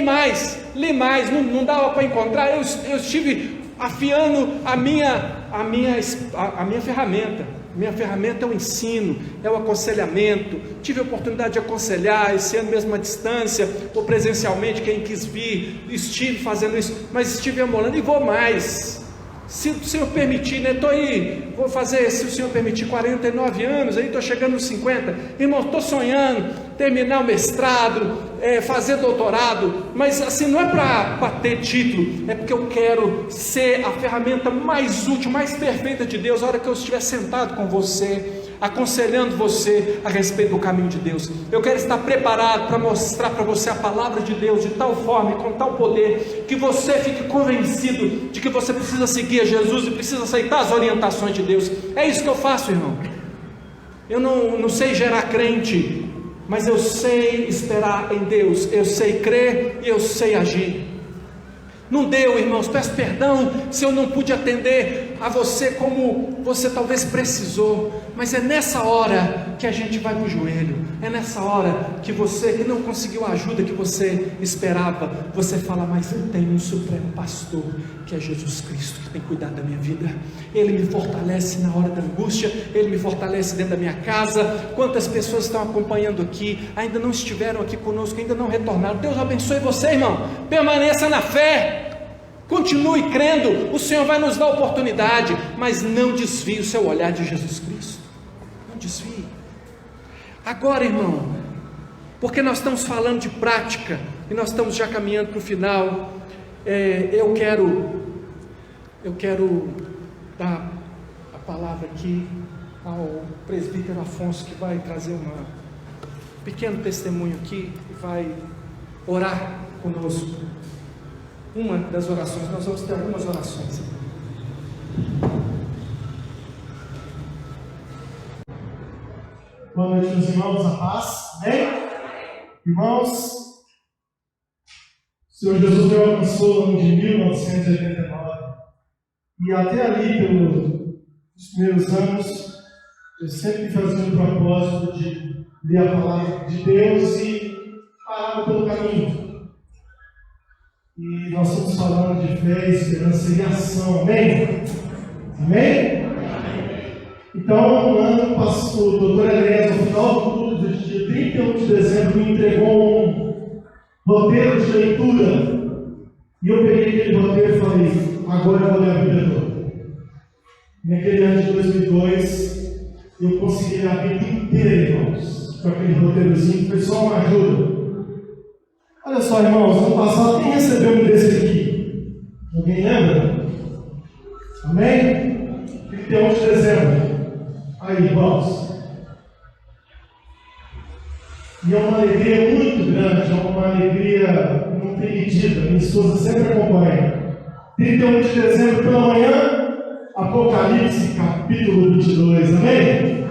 Speaker 1: mais, li mais, não dava para encontrar, eu estive afiando a minha ferramenta. Minha ferramenta é o ensino, é o aconselhamento. Tive a oportunidade de aconselhar esse ano mesmo à distância, ou presencialmente, quem quis vir. Estive fazendo isso, mas estive amolando e vou mais. Se o Senhor permitir, né? Estou aí, vou fazer, se o Senhor permitir, 49 anos, aí estou chegando nos 50. Irmão, estou sonhando terminar o mestrado, fazer doutorado, mas assim, não é para ter título, é porque eu quero ser a ferramenta mais útil, mais perfeita de Deus, a hora que eu estiver sentado com você, aconselhando você a respeito do caminho de Deus. Eu quero estar preparado para mostrar para você a palavra de Deus de tal forma e com tal poder, que você fique convencido de que você precisa seguir a Jesus e precisa aceitar as orientações de Deus. É isso que eu faço, irmão. Eu não sei gerar crente, mas eu sei esperar em Deus, eu sei crer e eu sei agir. Não deu, irmãos, peço perdão se eu não pude atender a você como você talvez precisou, mas é nessa hora que a gente vai para o joelho, é nessa hora que você que não conseguiu a ajuda que você esperava, você fala, mas eu tenho um supremo pastor, que é Jesus Cristo, que tem cuidado da minha vida. Ele me fortalece na hora da angústia, Ele me fortalece dentro da minha casa. Quantas pessoas estão acompanhando aqui, ainda não estiveram aqui conosco, ainda não retornaram. Deus abençoe você, irmão, permaneça na fé, continue crendo, o Senhor vai nos dar oportunidade, mas não desvie o seu olhar de Jesus Cristo, não desvie. Agora, irmão, porque nós estamos falando de prática, e nós estamos já caminhando para o final, eu quero dar a palavra aqui ao presbítero Afonso, que vai trazer um pequeno testemunho aqui, e vai orar conosco. Uma das orações, nós vamos ter algumas orações.
Speaker 2: Boa noite, meus irmãos, a paz, amém? Irmãos, o Senhor Jesus me alcançou no ano de 1989, e até ali, pelos primeiros anos, eu sempre fazia um propósito de ler a palavra de Deus e parava pelo caminho. E nós estamos falando de fé, esperança e ação, amém? Amém? Então, no ano passado, o doutor Elias, no final do culto do dia 31 de dezembro, me entregou um roteiro de leitura. E eu peguei aquele roteiro e falei, agora eu vou ler a Bíblia toda. Naquele ano de 2002, eu consegui ler a Bíblia inteira, irmãos, com aquele roteirozinho, foi só uma ajuda. Olha só, irmãos, ano passado, quem recebeu um desse aqui? Alguém lembra? Amém? 31 de dezembro. Aí, irmãos. E é uma alegria muito grande, é uma alegria não tem medida. Minha esposa sempre acompanha. 31 de dezembro pela manhã, Apocalipse, capítulo 22. Amém?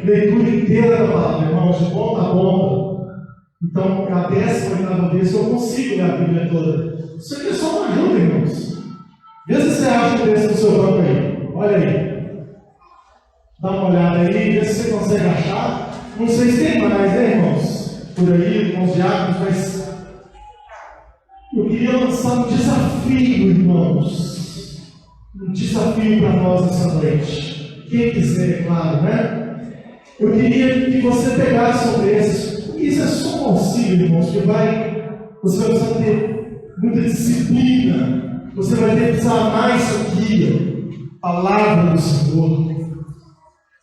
Speaker 2: Leitura inteira da palavra, irmãos, de ponta a ponta. Então, a 18ª vez eu consigo ler a Bíblia toda. Isso aqui é só uma ajuda, irmãos. Vê se você acha um desse no seu banco aí. Olha aí. Dá uma olhada aí, vê se você consegue achar. Não sei se tem mais, né, irmãos? Por aí, com os diáconos, mas eu queria lançar um desafio, irmãos. Um desafio para nós essa noite. Quem quiser, é claro, né? Eu queria que você pegasse sobre esses. Isso é só um auxílio, irmãos, que vai você vai precisar ter muita disciplina, você vai ter que precisar mais aqui, palavra do Senhor.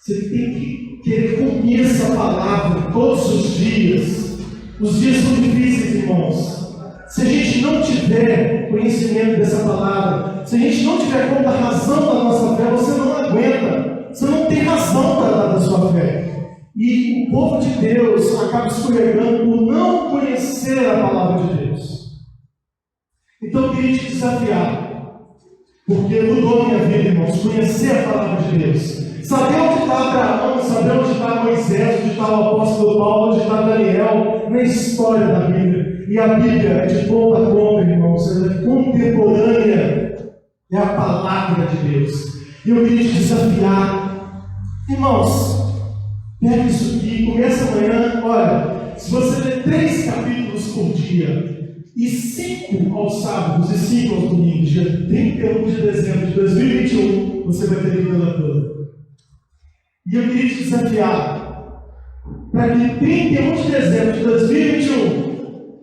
Speaker 2: Você tem que querer comer essa palavra todos os dias. Os dias são difíceis, irmãos. Se a gente não tiver conhecimento dessa palavra, se a gente não tiver conta da razão da nossa fé, você não aguenta. Você não tem razão para dar da sua fé. E o povo de Deus acaba escorregando por não conhecer a palavra de Deus. Então eu queria te desafiar, porque mudou a minha vida, irmãos, conhecer a palavra de Deus. Saber onde está Abraão, saber onde está Moisés, onde está o apóstolo Paulo, onde está Daniel, na história da Bíblia. E a Bíblia é de ponta a ponta, irmãos, ela é contemporânea, é a palavra de Deus. E eu queria te desafiar, irmãos, pega isso aqui, começa amanhã. Olha, se você ler 3 capítulos por dia, e 5 aos sábados e 5 aos domingos, dia 31 de dezembro de 2021, você vai ter vida toda. E eu queria te desafiar para que 31 de dezembro de 2021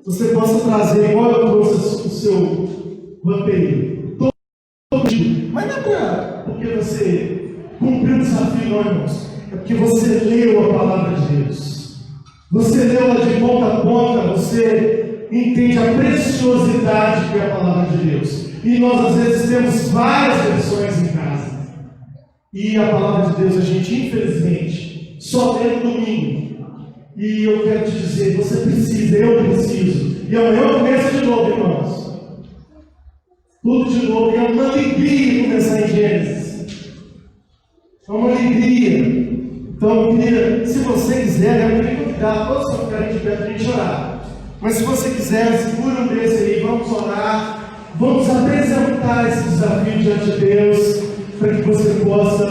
Speaker 2: você possa trazer, igual eu trouxe o seu vampiro, todo dia. Mas não é porque você cumpriu o desafio, não, irmãos. É porque você leu a palavra de Deus. Você leu ela de ponta a ponta, você entende a preciosidade que é a palavra de Deus. E nós às vezes temos várias versões em casa. E a palavra de Deus a gente, infelizmente, só lê no domingo. E eu quero te dizer, você precisa, eu preciso. E amanhã começa de novo, irmãos. Tudo de novo. E é uma alegria começar em Gênesis. É uma alegria. Então, eu queria, se você quiser, eu queria convidar todos que ficarem de pé para a gente orar. Mas se você quiser, segura um desse aí, vamos orar. Vamos apresentar esse desafio diante de Deus, para que você possa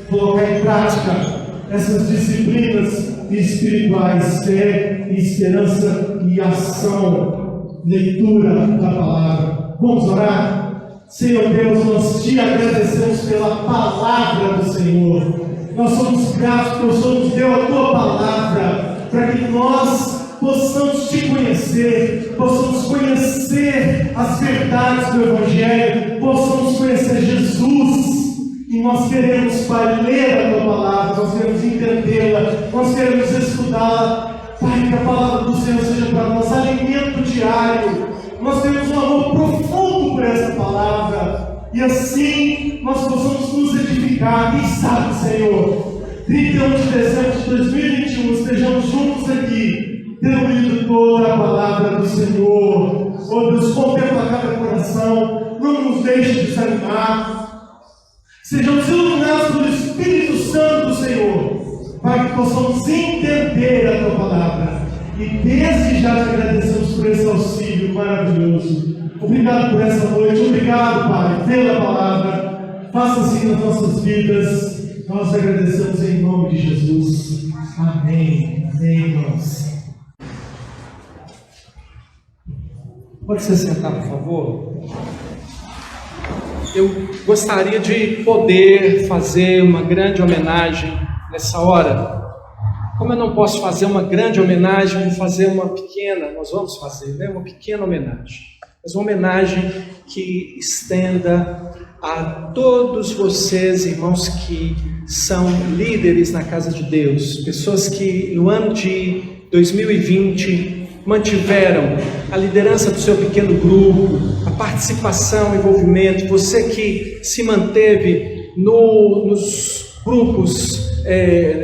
Speaker 2: colocar em prática essas disciplinas espirituais, fé, esperança e ação, leitura da palavra. Vamos orar? Senhor Deus, nós te agradecemos pela palavra do Senhor. Nós somos gratos porque o Senhor nos deu a tua palavra, para que nós possamos te conhecer, possamos conhecer as verdades do Evangelho, possamos conhecer Jesus. E nós queremos, Pai, ler a tua palavra, nós queremos entendê-la, nós queremos estudá-la. Pai, que a palavra do Senhor seja para nós alimento diário. Nós temos um amor profundo por essa palavra, e assim nós possamos nos edificar. Quem sabe, Senhor, 31 de dezembro de 2021, estejamos juntos aqui, tendo lido toda a palavra do Senhor. Oh Deus, contempla cada coração, não nos deixe desanimar. Sejamos iluminados pelo Espírito Santo do Senhor, para que possamos entender a tua palavra. E desde já te agradecemos por esse auxílio maravilhoso. Obrigado por essa noite, obrigado, Pai, pela palavra. Faça assim nas nossas vidas. Nós agradecemos em nome de Jesus. Amém. Amém, irmãos.
Speaker 1: Pode se sentar, por favor? Eu gostaria de poder fazer uma grande homenagem nessa hora. Como eu não posso fazer uma grande homenagem, vou fazer uma pequena, nós vamos fazer, né? Uma pequena homenagem. Mas uma homenagem que estenda a todos vocês, irmãos, que são líderes na casa de Deus, pessoas que no ano de 2020 mantiveram a liderança do seu pequeno grupo, a participação, o envolvimento, você que se manteve nos grupos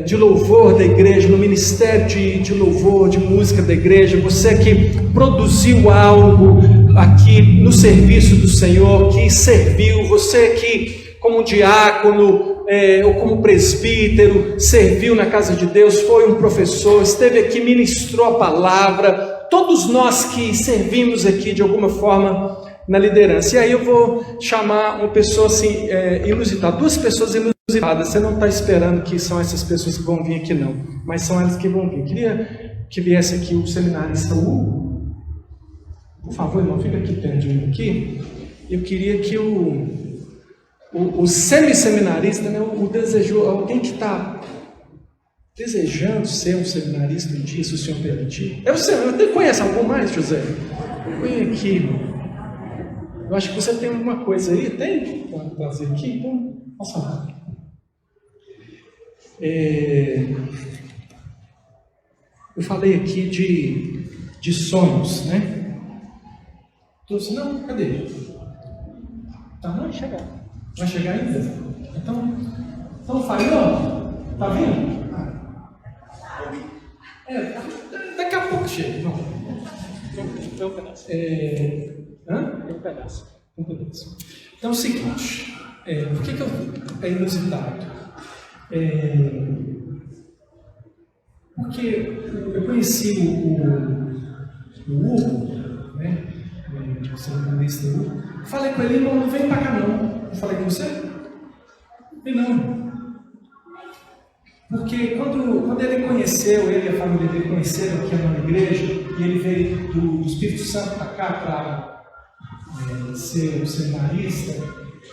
Speaker 1: de louvor da igreja, no ministério de louvor, de música da igreja, você que produziu algo aqui no serviço do Senhor, que serviu, você que como diácono ou como presbítero serviu na casa de Deus, foi um professor, esteve aqui, ministrou a palavra, todos nós que servimos aqui de alguma forma na liderança. E aí eu vou chamar uma pessoa assim, inusitada, 2 pessoas inusitadas. Você não está esperando que são essas pessoas que vão vir aqui não, mas são elas que vão vir. Queria que viesse aqui o seminarista Hugo. Por favor, irmão, fica aqui perto de mim aqui. Eu queria que o semi-seminarista, né, o desejou, alguém que está desejando ser um seminarista um dia, se o senhor permitir. Você conhece algum mais, José? Põe aqui, irmão. Eu acho que você tem alguma coisa aí, tem? Para trazer aqui? Então, posso falar. Eu falei aqui de sonhos, né? Trouxe, não? Cadê? Tá, não vai chegar. Vai chegar ainda? Então falhou? Tá vindo? Daqui a pouco chega. Não. Tem um pedaço. Tem um pedaço. Então é o seguinte, por que é inusitado? Porque eu conheci o Hugo, né? O seminarista Hugo. Falei com ele, irmão, não vem pra cá não. Eu falei com você? Vem não. Porque quando ele conheceu, ele e a família dele conheceram aqui na igreja, e ele veio do Espírito Santo para cá para ser um seminarista,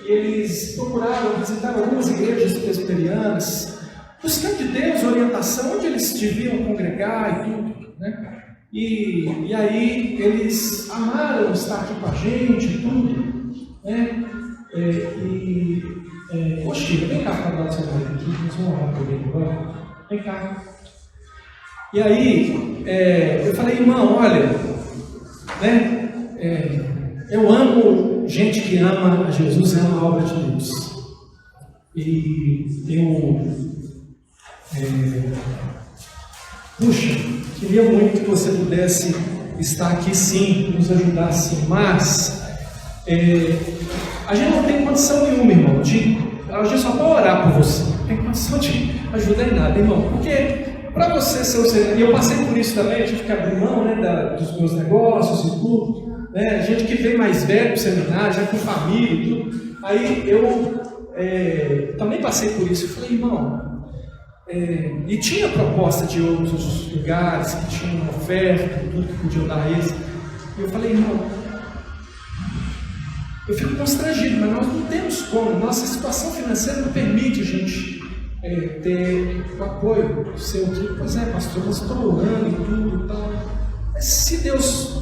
Speaker 1: e eles procuraram visitar algumas igrejas presbiterianas, buscando de Deus orientação onde eles deviam congregar e tudo, né? E aí eles amaram estar aqui com a gente e tudo, né? Ô Chico, vem cá para dar o seu marido aqui, nós vamos orar por ele agora. Vem cá. E aí, eu falei, irmão, olha, né? Eu amo gente que ama a Jesus e ama a obra de Deus. E puxa, queria muito que você pudesse estar aqui sim, nos ajudar sim, mas a gente não tem condição nenhuma, irmão, a gente só pode orar por você, não tem condição de ajudar em nada, irmão, porque para você ser o ser, e eu passei por isso também, eu tive que abrir mão, né, dos meus negócios e tudo, né, gente que vem mais velho para o seminário, já com família e tudo, aí eu também passei por isso, eu falei, irmão, e tinha proposta de outros lugares que tinham oferta, tudo que podiam dar a eles, e eu falei, irmão, eu fico constrangido, mas nós não temos como, nossa situação financeira não permite a gente ter o apoio seu aqui. Pois é, pastor, eu estou orando e tudo e tal, mas se Deus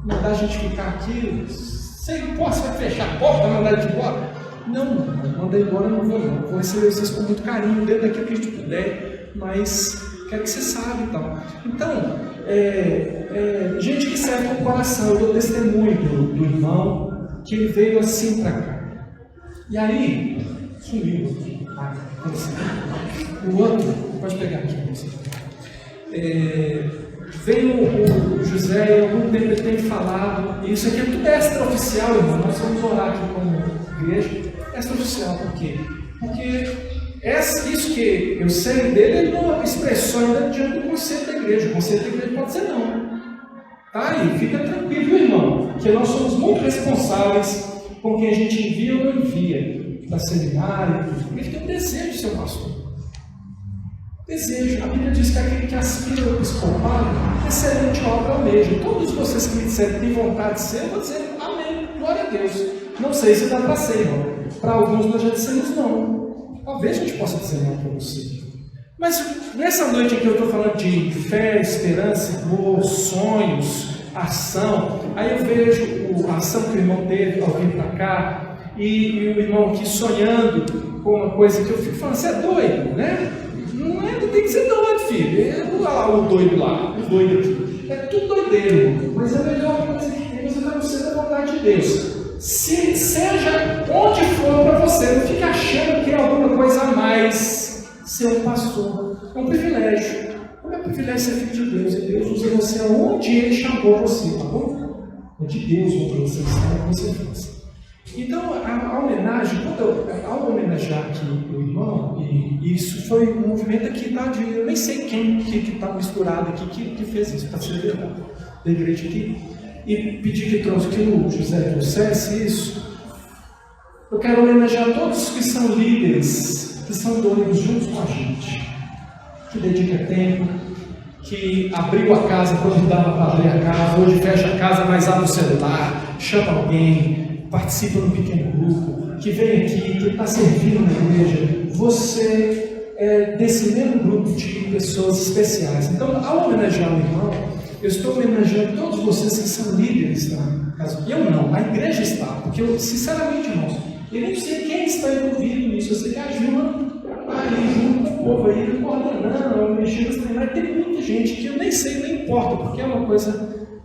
Speaker 1: mandar a gente ficar aqui, você vai fechar a porta, vai mandar ele embora? Não, mandar embora eu não vou não, vou receber vocês com muito carinho, dentro daquilo que a gente puder, mas quero que você saiba e tal. Então, gente que serve com o coração, eu dou testemunho do irmão, que ele veio assim para cá. E aí, sumiu. O outro, pode pegar aqui. Veio o José, em algum tempo ele tem falado, e isso aqui é tudo extraoficial, irmão. Nós vamos orar aqui como igreja. Extraoficial, por quê? Porque isso que eu sei dele, ele não expressou ainda diante do conselho da igreja. O conselho da igreja pode ser não. Tá aí, fica tranquilo, irmão, que nós somos muito responsáveis com quem a gente envia ou não envia para seminário. Ele tem um desejo de ser pastor. Desejo. A Bíblia diz que aquele que aspira ao episcopado, excelente obra almeja. Todos vocês que me disserem que têm vontade de ser, eu vou dizer amém, glória a Deus. Não sei se dá para ser, irmão. Para alguns nós já dissemos não. Talvez a gente possa dizer não para você. Mas nessa noite aqui eu estou falando de fé, esperança, amor, sonhos, ação. Aí eu vejo a ação que o irmão teve ao vir para cá, e o irmão aqui sonhando com uma coisa que eu fico falando, você é doido, né? Não tem que ser doido, filho. Olha lá o doido lá, o doido aqui. É tudo doideiro, mas é melhor coisa que tem, você vai ser da vontade de Deus. Se seja onde for para você, não fique achando que é alguma coisa a mais ser um pastor. É um privilégio. Como é um privilégio ser filho de Deus? E Deus usa você aonde Ele chamou você, tá bom? É de Deus onde você está, você faz. Então, a homenagem, ao homenagear aqui o irmão, e isso foi um movimento aqui, tá? Eu nem sei quem que está misturado aqui que fez isso, para ser verdade, da igreja aqui. E pedir que trouxe que o José trouxesse isso. Eu quero homenagear todos que são líderes, que são doidos juntos com a gente, que dedica tempo, que abriu a casa quando dava para abrir a casa, hoje fecha a casa, mas abre o celular, chama alguém, participa num pequeno grupo, que vem aqui, que está servindo na igreja. Você é desse mesmo grupo de pessoas especiais. Então, ao homenagear o irmão, Eu estou homenageando todos vocês que são líderes na casa. Eu não, a igreja está, porque eu, sinceramente, irmãos, eu nem sei quem está envolvido nisso. Eu sei que a Juma está aí junto com o povo aí, coordenando, mexendo, mas tem muita gente que eu nem sei, nem importa, porque é uma coisa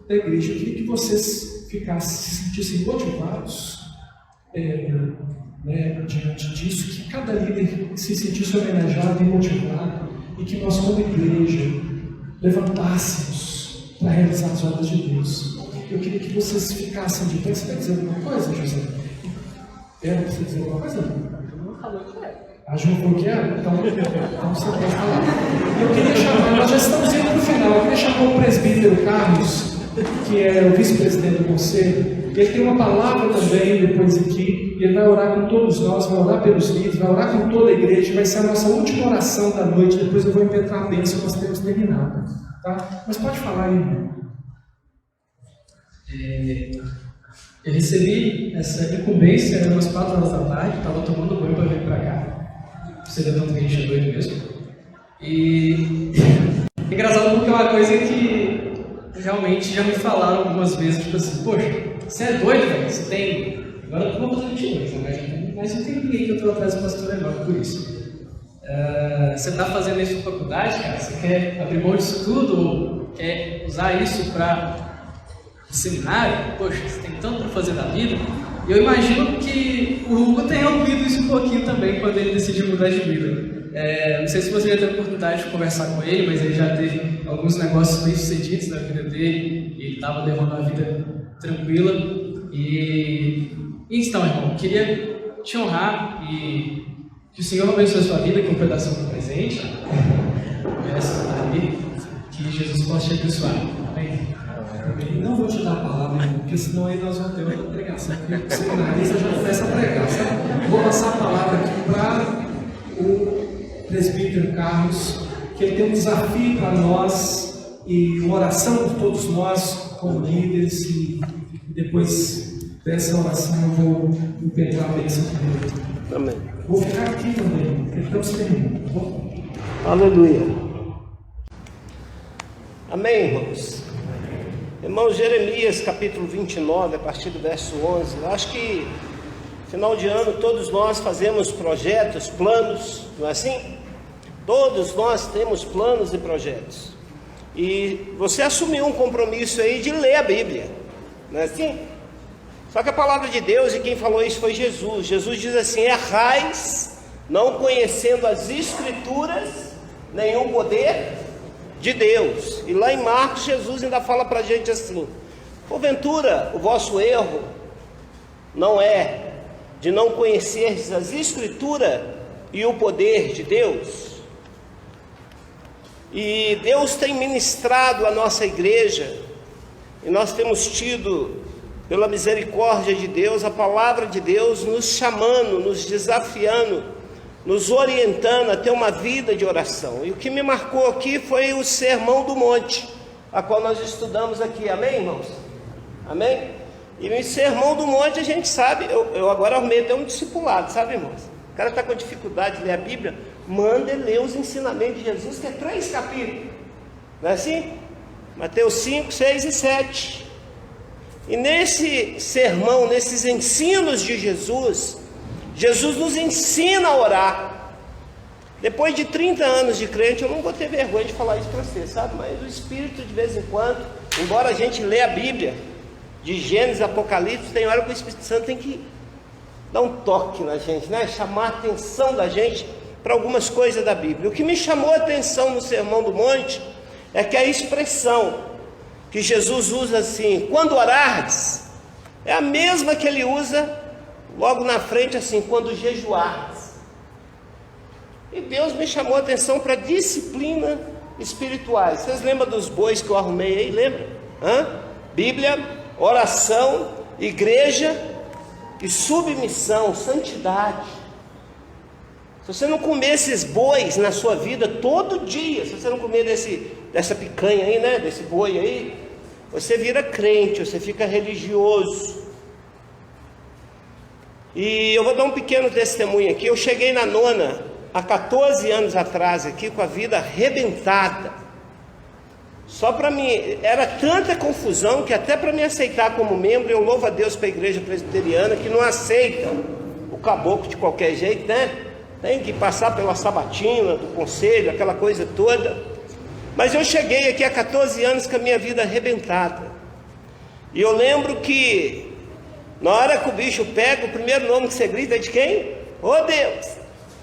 Speaker 1: da igreja. Eu queria que vocês ficassem, se sentissem motivados diante disso, que cada líder se sentisse homenageado e motivado, e que nós, como igreja, levantássemos para realizar as obras de Deus. Eu queria que vocês ficassem de pé. Você quer dizer alguma coisa, José? Era para você dizer alguma coisa? Não falou que era. A Ju falou que era? Então você pode falar. Eu queria chamar, nós já estamos indo para o final, eu queria chamar o presbítero Carlos, que é o vice-presidente do conselho. Ele tem uma palavra também depois aqui, e ele vai orar com todos nós, vai orar pelos líderes, vai orar com toda a igreja, vai ser a nossa última oração da noite, depois eu vou impetrar a bênção, nós temos terminado. Tá? Mas pode falar aí, irmão.
Speaker 3: Eu recebi essa incumbência, eram umas 4 horas da tarde, estava tomando banho para vir para cá. Você vê tanto que a gente é doido mesmo. E é engraçado porque é uma coisa que realmente já me falaram algumas vezes, tipo assim, poxa, você é doido, velho? Você tem... Agora eu vou fazer 22, né? Mas já tem mais um tempinho que eu estou atrás do pastor Enoque por isso. Você está fazendo isso na faculdade, cara? Você quer abrir mão disso tudo? Ou quer usar isso para seminário? Poxa, você tem tanto para fazer na vida. E eu imagino que o Hugo tenha ouvido isso um pouquinho também quando ele decidiu mudar de vida. Não sei se você já teve a oportunidade de conversar com ele, mas ele já teve alguns negócios bem sucedidos na vida dele. Ele estava levando uma vida tranquila. Então, irmão, eu queria te honrar e que o Senhor abençoe a sua vida com um pedacinho do presente. Que Jesus possa te abençoar. Amém.
Speaker 1: Não vou te dar a palavra, porque senão aí nós vamos ter outra pregação. O seminarista já começa a pregar, sabe? Vou passar a palavra aqui para o presbítero Carlos, que ele tem um desafio para nós e uma oração por todos nós, como líderes, e depois dessa oração eu vou impetrar a bênção dele.
Speaker 4: Amém.
Speaker 1: Vou ficar aqui também, porque estamos terminando.
Speaker 4: Aleluia. Amém, irmãos. Irmão, Jeremias capítulo 29, a partir do verso 11. Eu acho que final de ano todos nós fazemos projetos, planos, não é assim? Todos nós temos planos e projetos. E você assumiu um compromisso aí de ler a Bíblia, não é assim? Só que a palavra de Deus, e quem falou isso foi Jesus. Jesus diz assim: errais, não conhecendo as Escrituras, nenhum poder de Deus. E lá em Marcos, Jesus ainda fala para a gente assim: porventura o vosso erro não é de não conheceres as Escrituras e o poder de Deus? E Deus tem ministrado a nossa igreja, e nós temos tido, pela misericórdia de Deus, a palavra de Deus nos chamando, nos desafiando, nos orientando a ter uma vida de oração. E o que me marcou aqui foi o Sermão do Monte, a qual nós estudamos aqui, amém, irmãos? Amém? E no Sermão do Monte a gente sabe, eu agora arrumei até um discipulado, sabe, irmãos? O cara está com dificuldade de ler a Bíblia, manda ele ler os ensinamentos de Jesus, que é 3 capítulos, não é assim? Mateus 5, 6 e 7. E nesse sermão, nesses ensinos de Jesus, Jesus nos ensina a orar. Depois de 30 anos de crente, eu não vou ter vergonha de falar isso para você, sabe? Mas o Espírito, de vez em quando, embora a gente lê a Bíblia, de Gênesis, Apocalipse, tem hora que o Espírito Santo tem que dar um toque na gente, né? Chamar a atenção da gente para algumas coisas da Bíblia. O que me chamou a atenção no Sermão do Monte é que a expressão que Jesus usa assim, quando orardes, é a mesma que ele usa logo na frente assim, quando jejuardes. E Deus me chamou a atenção para disciplina espirituais. Vocês lembram dos bois que eu arrumei aí? Lembra? Bíblia, oração, igreja e submissão, santidade. Se você não comer esses bois na sua vida todo dia, se você não comer dessa picanha aí, né, desse boi aí, você vira crente, você fica religioso. E eu vou dar um pequeno testemunho aqui. Eu cheguei na nona há 14 anos atrás aqui com a vida arrebentada, Só para mim, era tanta confusão que até para me aceitar como membro, eu louvo a Deus para a igreja presbiteriana que não aceita o caboclo de qualquer jeito, né? Tem que passar pela sabatina do conselho, aquela coisa toda. Mas eu cheguei aqui há 14 anos com a minha vida arrebentada. E eu lembro que na hora que o bicho pega, o primeiro nome que você grita é de quem? Ô Deus!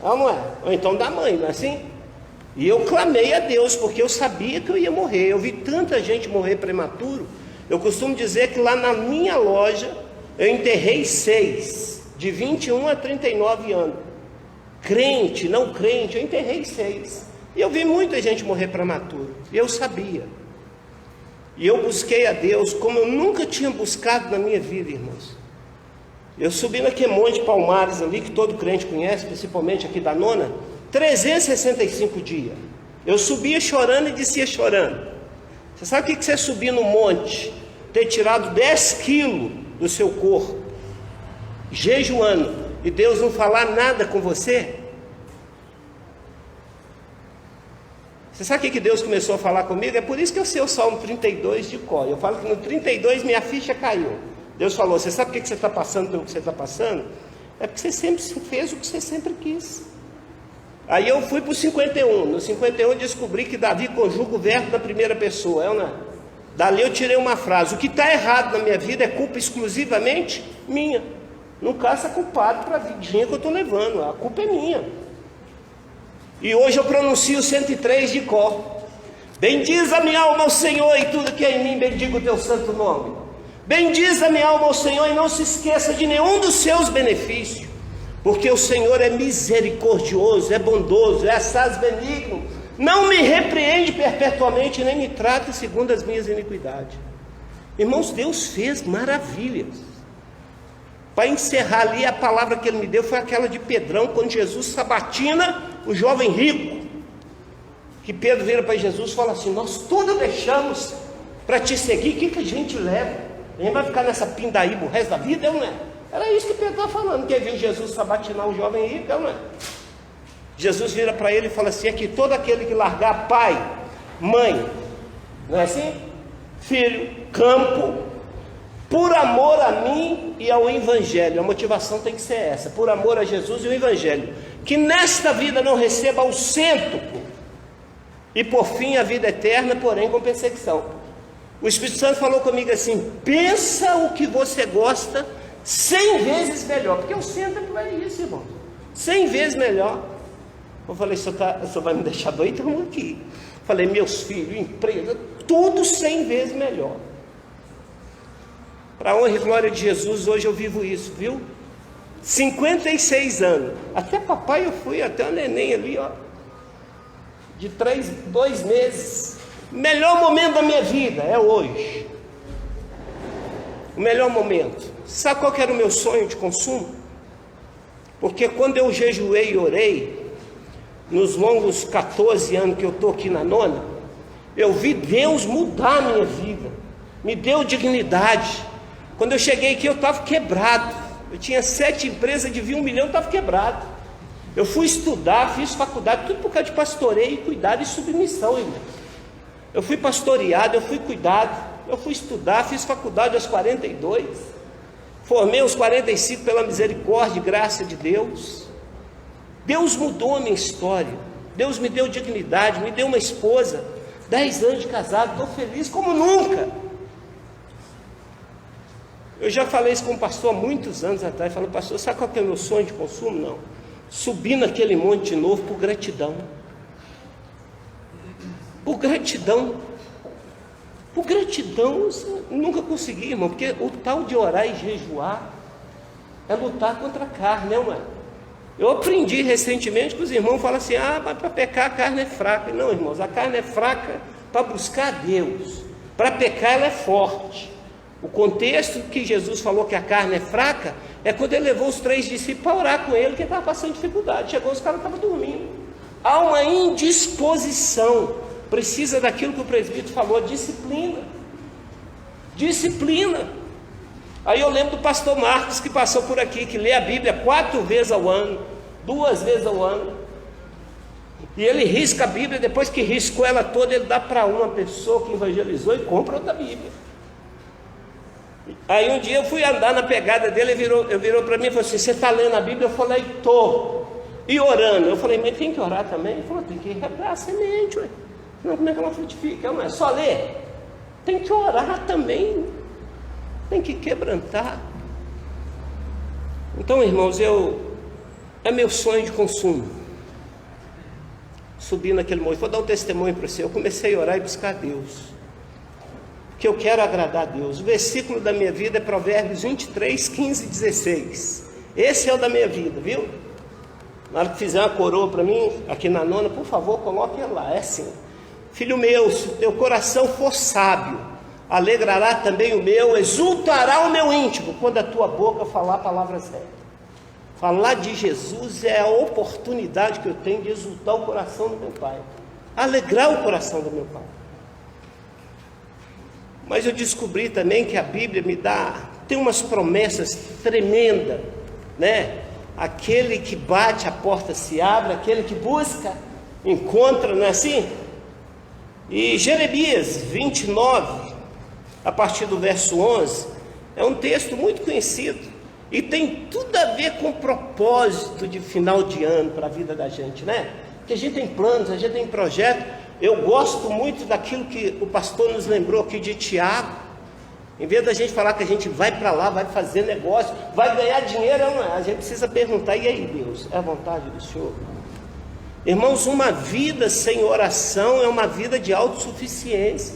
Speaker 4: Não, não é? Ou então da mãe, não é assim? E eu clamei a Deus, porque eu sabia que eu ia morrer. Eu vi tanta gente morrer prematuro. Eu costumo dizer que lá na minha loja eu enterrei 6, de 21 a 39 anos. Crente, não crente, eu enterrei 6. E eu vi muita gente morrer prematuro. E eu sabia. E eu busquei a Deus como eu nunca tinha buscado na minha vida, irmãos. Eu subi naquele monte de Palmares ali, que todo crente conhece, principalmente aqui da Nona, 365 dias. Eu subia chorando e descia chorando. Você sabe o que você subir no monte, ter tirado 10 quilos do seu corpo, jejuando, e Deus não falar nada com você? Você sabe o que Deus começou a falar comigo? É por isso que eu sei o Salmo 32 de cor. Eu falo que no 32 minha ficha caiu. Deus falou: você sabe por que você está passando pelo que você está passando? É porque você sempre fez o que você sempre quis. Aí eu fui para o 51. No 51 eu descobri que Davi conjuga o verbo da primeira pessoa, é ou não é? Dali eu tirei uma frase: o que está errado na minha vida é culpa exclusivamente minha. Não caça culpado para a vidinha que eu estou levando, a culpa é minha. E hoje eu pronuncio 103 de cor. Bendiz a minha alma ao Senhor, e tudo que é em mim bendiga o teu santo nome. Bendiz a minha alma ao Senhor, e não se esqueça de nenhum dos seus benefícios, porque o Senhor é misericordioso, é bondoso, é assaz benigno, não me repreende perpetuamente, nem me trata segundo as minhas iniquidades. Irmãos, Deus fez maravilhas. Para encerrar ali, a palavra que Ele me deu foi aquela de Pedrão, quando Jesus sabatina o jovem rico, que Pedro vira para Jesus e fala assim: nós tudo deixamos para te seguir, o que a gente leva? A gente vai ficar nessa pindaíba o resto da vida, não é? Era isso que Pedro estava falando, que viu Jesus sabatinar o jovem rico, não é? Jesus vira para ele e fala assim: é que todo aquele que largar pai, mãe, não é assim? Filho, campo, por amor a mim e ao Evangelho, a motivação tem que ser essa, por amor a Jesus e o Evangelho, que nesta vida não receba o cêntuplo, e por fim a vida eterna, porém com perseguição. O Espírito Santo falou comigo assim: pensa o que você gosta 100 vezes melhor, porque o cêntuplo é isso, irmão, 100 vezes melhor. Eu falei: o senhor vai me deixar doido aqui? Falei: meus filhos, empresa, tudo 100 vezes melhor. Para a honra e glória de Jesus, hoje eu vivo isso, viu? 56 anos, até papai eu fui, até o neném ali, ó, de 2 meses. Melhor momento da minha vida é hoje. O melhor momento. Sabe qual que era o meu sonho de consumo? Porque quando eu jejuei e orei, nos longos 14 anos que eu estou aqui na Nona, eu vi Deus mudar a minha vida, me deu dignidade. Quando eu cheguei aqui eu estava quebrado, eu tinha 7 empresas, devia 1 milhão, eu estava quebrado. Eu fui estudar, fiz faculdade, tudo por causa de pastoreio, cuidado e submissão, irmão. Eu fui pastoreado, eu fui cuidado, eu fui estudar, fiz faculdade aos 42, formei aos 45 pela misericórdia e graça de Deus. Deus mudou a minha história, Deus me deu dignidade, me deu uma esposa, 10 anos de casado, estou feliz como nunca. Eu já falei isso com um pastor há muitos anos atrás, falei: pastor, sabe qual que é o meu sonho de consumo? Não, subir naquele monte de novo por gratidão. Por gratidão. Por gratidão, eu nunca consegui, irmão, porque o tal de orar e jejuar é lutar contra a carne, não é? Eu aprendi recentemente que os irmãos falam assim: ah, mas para pecar a carne é fraca. Não, irmãos, a carne é fraca para buscar a Deus, para pecar ela é forte. O contexto que Jesus falou que a carne é fraca é quando Ele levou os 3 discípulos para orar com Ele, que estava passando dificuldade. Chegou, os caras estavam dormindo. Há uma indisposição, precisa daquilo que o presbítero falou: disciplina. Disciplina. Aí eu lembro do pastor Marcos, que passou por aqui, que lê a Bíblia 4 vezes ao ano, 2 vezes ao ano. E ele risca a Bíblia, depois que riscou ela toda, ele dá para uma pessoa que evangelizou e compra outra Bíblia. Aí um dia eu fui andar na pegada dele, ele virou para mim e falou assim: você está lendo a Bíblia? Eu falei: estou. E orando? Eu falei: mas tem que orar também? Ele falou: tem que regar a semente, ué. Não, como é que ela frutifica? Não é só ler? Tem que orar também, tem que quebrantar. Então, irmãos, é meu sonho de consumo subir naquele monte. Vou dar um testemunho para você. Eu comecei a orar e buscar a Deus, porque eu quero agradar a Deus. O versículo da minha vida é Provérbios 23, 15 e 16. Esse é o da minha vida, viu? Na hora que fizer uma coroa para mim, aqui na nona, por favor, coloque ela lá. É assim: filho meu, se o teu coração for sábio, alegrará também o meu, exultará o meu íntimo, quando a tua boca falar palavras certas. Falar de Jesus é a oportunidade que eu tenho de exultar o coração do meu Pai, alegrar o coração do meu Pai. Mas eu descobri também que a Bíblia tem umas promessas tremendas, né? Aquele que bate, a porta se abre, aquele que busca, encontra, não é assim? E Jeremias 29, a partir do verso 11, é um texto muito conhecido, e tem tudo a ver com o propósito de final de ano para a vida da gente, né? Porque a gente tem planos, a gente tem projeto. Eu gosto muito daquilo que o pastor nos lembrou aqui de Tiago. Em vez da gente falar que a gente vai para lá, vai fazer negócio, vai ganhar dinheiro, não, a gente precisa perguntar: e aí, Deus, é a vontade do Senhor? Irmãos, uma vida sem oração é uma vida de autossuficiência.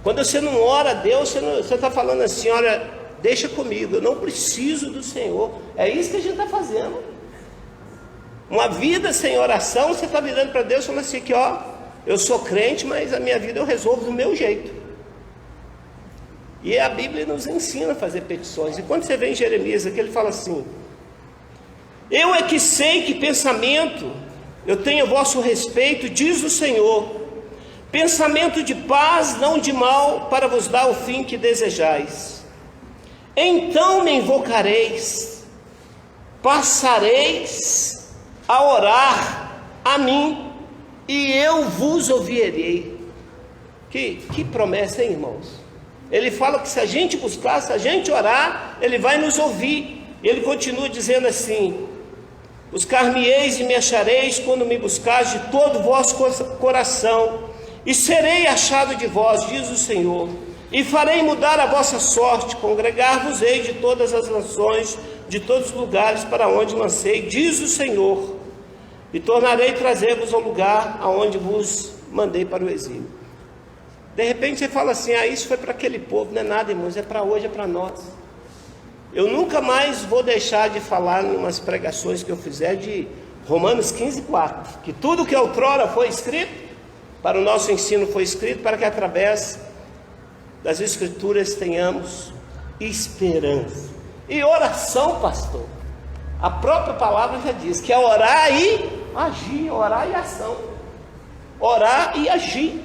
Speaker 4: Quando você não ora a Deus, você está falando assim: olha, deixa comigo, eu não preciso do Senhor. É isso que a gente está fazendo. Uma vida sem oração, você está virando para Deus falando assim: que ó, eu sou crente, mas a minha vida eu resolvo do meu jeito. E a Bíblia nos ensina a fazer petições. E quando você vê em Jeremias aqui, ele fala assim: eu é que sei que pensamento eu tenho a vosso respeito, diz o Senhor, pensamento de paz, não de mal, para vos dar o fim que desejais. Então me invocareis, passareis a orar a mim, e eu vos ouvirei. Que promessa, hein, irmãos? Ele fala que se a gente buscar, se a gente orar, Ele vai nos ouvir. E Ele continua dizendo assim: buscar-me-eis e me achareis, quando me buscares de todo o vosso coração, e serei achado de vós, diz o Senhor, e farei mudar a vossa sorte, congregar-vos-ei de todas as nações, de todos os lugares para onde lancei, diz o Senhor, e tornarei trazer-vos ao lugar aonde vos mandei para o exílio. De repente você fala assim: ah, isso foi para aquele povo. Não é nada, irmãos, é para hoje, é para nós. Eu nunca mais vou deixar de falar em umas pregações que eu fizer de Romanos 15:4, que tudo que outrora foi escrito, para o nosso ensino foi escrito, para que através das Escrituras tenhamos esperança. E oração, pastor, a própria palavra já diz que é orar e agir, orar e ação, orar e agir.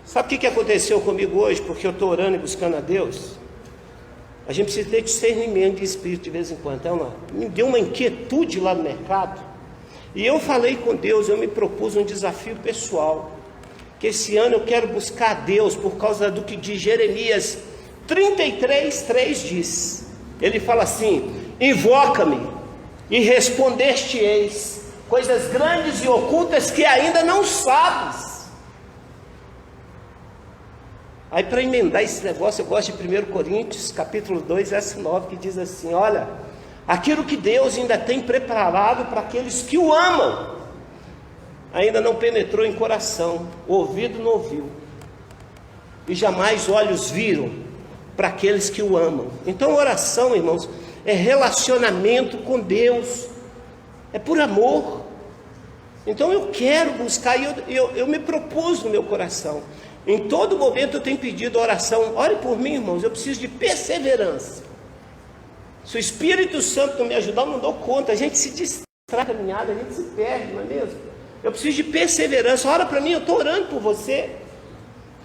Speaker 4: Sabe o que aconteceu comigo hoje? Porque eu estou orando e buscando a Deus. A gente precisa ter discernimento de espírito de vez em quando. Então, me deu uma inquietude lá no mercado, e eu falei com Deus, eu me propus um desafio pessoal, que esse ano eu quero buscar a Deus, por causa do que diz Jeremias 33:3 diz. Ele fala assim: invoca-me e respondeste-eis coisas grandes e ocultas que ainda não sabes. Aí, para emendar esse negócio, eu gosto de 1 Coríntios capítulo 2, verso 9, que diz assim: olha, aquilo que Deus ainda tem preparado para aqueles que o amam, ainda não penetrou em coração, o ouvido não ouviu, e jamais olhos viram, para aqueles que o amam. Então, oração, irmãos, é relacionamento com Deus, é por amor. Então eu quero buscar, e eu me propus no meu coração. Em todo momento eu tenho pedido oração. Ore por mim, irmãos, eu preciso de perseverança. Se o Espírito Santo não me ajudar, eu não dou conta. A gente se distrai na caminhada, a gente se perde, não é mesmo? Eu preciso de perseverança. Ora para mim, eu estou orando por você.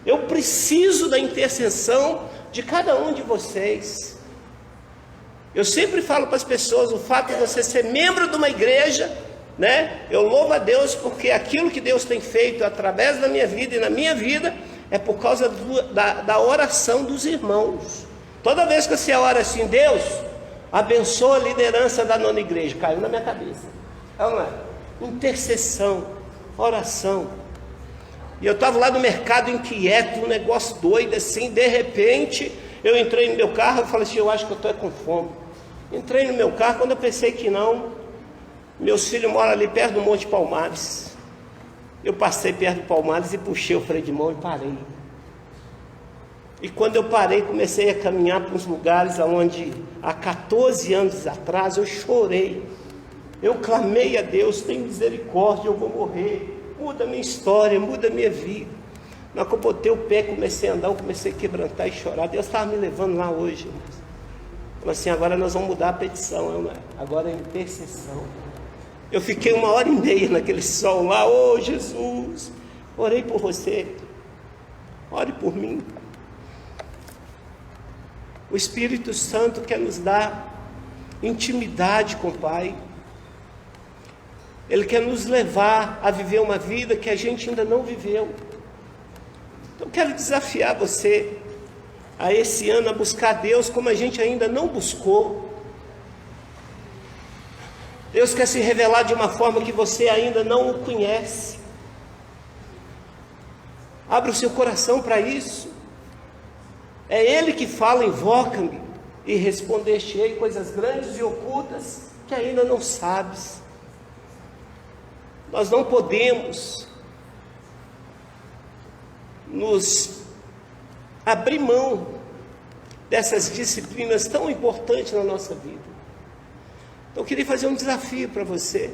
Speaker 4: Eu preciso da intercessão de cada um de vocês. Eu sempre falo para as pessoas, o fato de você ser membro de uma igreja, né? Eu louvo a Deus porque aquilo que Deus tem feito através da minha vida e na minha vida é por causa da oração dos irmãos. Toda vez que você ora assim, Deus abençoa a liderança da nona igreja, caiu na minha cabeça. Não é? Intercessão, oração. E eu estava lá no mercado inquieto, um negócio doido assim, de repente eu entrei no meu carro e falei assim, eu acho que eu estou com fome. Entrei no meu carro, quando eu pensei que não, meus filhos moram ali perto do Monte Palmares. Eu passei perto do Palmares e puxei o freio de mão e parei. E quando eu parei, comecei a caminhar para uns lugares onde há 14 anos atrás eu chorei. Eu clamei a Deus, tem misericórdia, eu vou morrer. Muda a minha história, muda a minha vida. Na hora que eu botei o pé, comecei a andar, eu comecei a quebrantar e chorar. Deus estava me levando lá hoje. Falei assim, agora nós vamos mudar a petição, não é? Agora é intercessão. Eu fiquei 1h30 naquele sol lá, ô Jesus, orei por você, ore por mim. O Espírito Santo quer nos dar intimidade com o Pai. Ele quer nos levar a viver uma vida que a gente ainda não viveu. Então eu quero desafiar você a esse ano a buscar Deus como a gente ainda não buscou. Deus quer se revelar de uma forma que você ainda não o conhece. Abra o seu coração para isso. É Ele que fala, invoca-me e responder-te-ei coisas grandes e ocultas que ainda não sabes. Nós não podemos nos abrir mão dessas disciplinas tão importantes na nossa vida. Então eu queria fazer um desafio para você.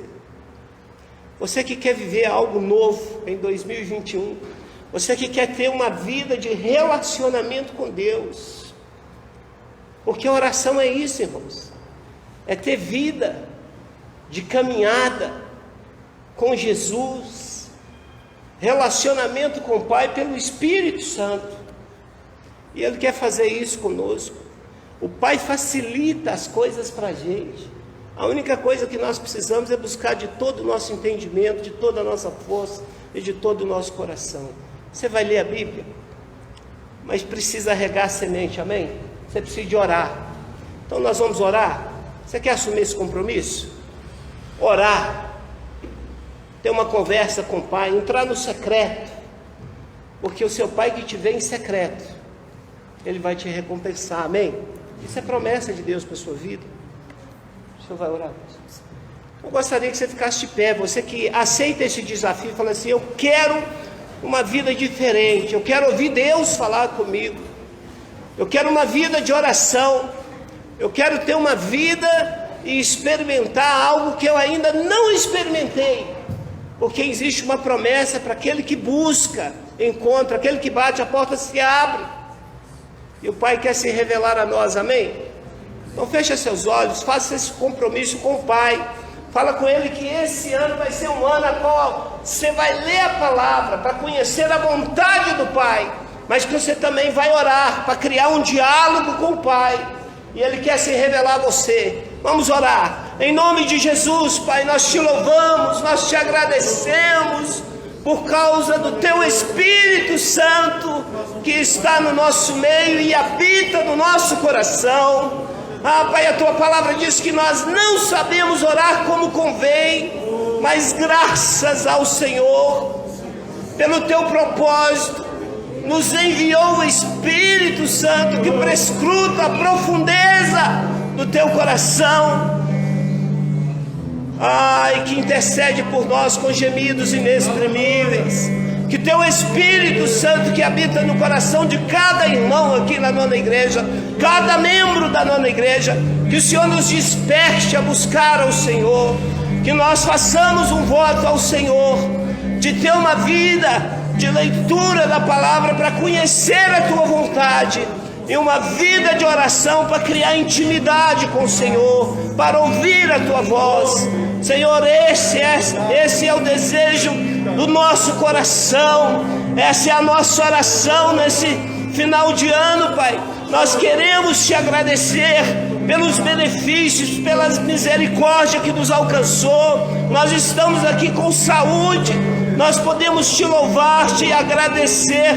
Speaker 4: Você que quer viver algo novo em 2021, você que quer ter uma vida de relacionamento com Deus, porque a oração é isso, irmãos, é ter vida de caminhada com Jesus, relacionamento com o Pai pelo Espírito Santo, e Ele quer fazer isso conosco. O Pai facilita as coisas para a gente. A única coisa que nós precisamos é buscar de todo o nosso entendimento, de toda a nossa força e de todo o nosso coração. Você vai ler a Bíblia, mas precisa regar a semente, amém? Você precisa de orar. Então nós vamos orar. Você quer assumir esse compromisso? Orar, ter uma conversa com o Pai, entrar no secreto, porque o seu Pai que te vê em secreto, Ele vai te recompensar, amém? Isso é promessa de Deus para a sua vida. O Senhor vai orar. Eu gostaria que você ficasse de pé, você que aceita esse desafio, fala assim, eu quero uma vida diferente, eu quero ouvir Deus falar comigo, eu quero uma vida de oração, eu quero ter uma vida e experimentar algo que eu ainda não experimentei, porque existe uma promessa para aquele que busca, encontra, aquele que bate, a porta se abre, e o Pai quer se revelar a nós, amém? Então fecha seus olhos, faça esse compromisso com o Pai, fala com Ele que esse ano vai ser um ano a qual você vai ler a palavra para conhecer a vontade do Pai, mas que você também vai orar para criar um diálogo com o Pai, e Ele quer se revelar a você. Vamos orar, em nome de Jesus, Pai, nós te louvamos, nós te agradecemos, por causa do Teu Espírito Santo, que está no nosso meio e habita no nosso coração. Pai, a Tua palavra diz que nós não sabemos orar como convém, mas graças ao Senhor, pelo Teu propósito, nos enviou o Espírito Santo que prescruta a profundeza do Teu coração, que intercede por nós com gemidos inexprimíveis. Que Teu Espírito Santo que habita no coração de cada irmão aqui na nona igreja, cada membro da nona igreja, que o Senhor nos desperte a buscar ao Senhor, que nós façamos um voto ao Senhor, de ter uma vida de leitura da palavra para conhecer a Tua vontade, e uma vida de oração para criar intimidade com o Senhor, para ouvir a Tua voz. Senhor, esse é o desejo do nosso coração, essa é a nossa oração nesse final de ano, Pai. Nós queremos Te agradecer pelos benefícios, pelas misericórdias que nos alcançou. Nós estamos aqui com saúde, nós podemos te louvar, te agradecer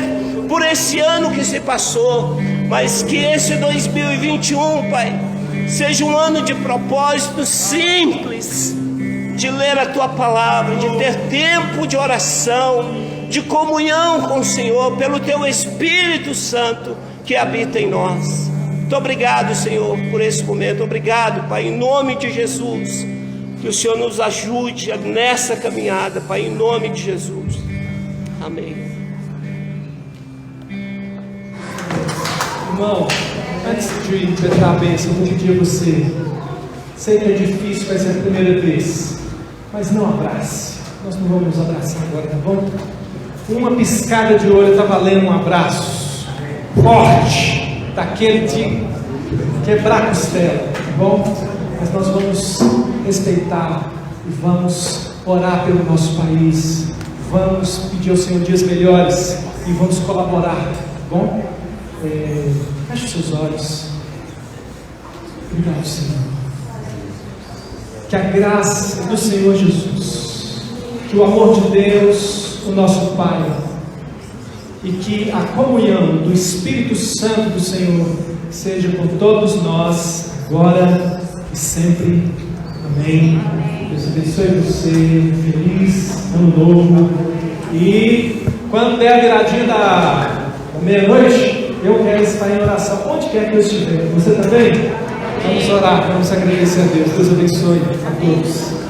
Speaker 4: por esse ano que se passou, mas que esse 2021, Pai, seja um ano de propósito simples, de ler a Tua palavra, de ter tempo de oração, de comunhão com o Senhor, pelo Teu Espírito Santo que habita em nós. Muito obrigado, Senhor, por esse momento. Obrigado, Pai, em nome de Jesus. Que o Senhor nos ajude nessa caminhada, Pai, em nome de Jesus. Amém.
Speaker 1: Irmão, antes de pegar a bênção, eu vou pedir a você. Sei que é difícil, vai ser a primeira vez, mas não abrace. Nós não vamos abraçar agora, tá bom? Uma piscada de olho está valendo um abraço forte, daquele de quebrar a costela, tá bom? Mas nós vamos respeitar e vamos orar pelo nosso país, vamos pedir ao Senhor dias melhores e vamos colaborar, tá bom? Feche os seus olhos. Obrigado, Senhor. Que a graça do Senhor Jesus, que o amor de Deus, o nosso Pai, e que a comunhão do Espírito Santo do Senhor seja com todos nós, agora e sempre. Amém. Deus abençoe você. Feliz ano novo. E quando der a viradinha da meia-noite, eu quero estar em oração onde quer que eu estiver. Você também? Vamos orar, vamos agradecer a Deus. Deus abençoe a todos.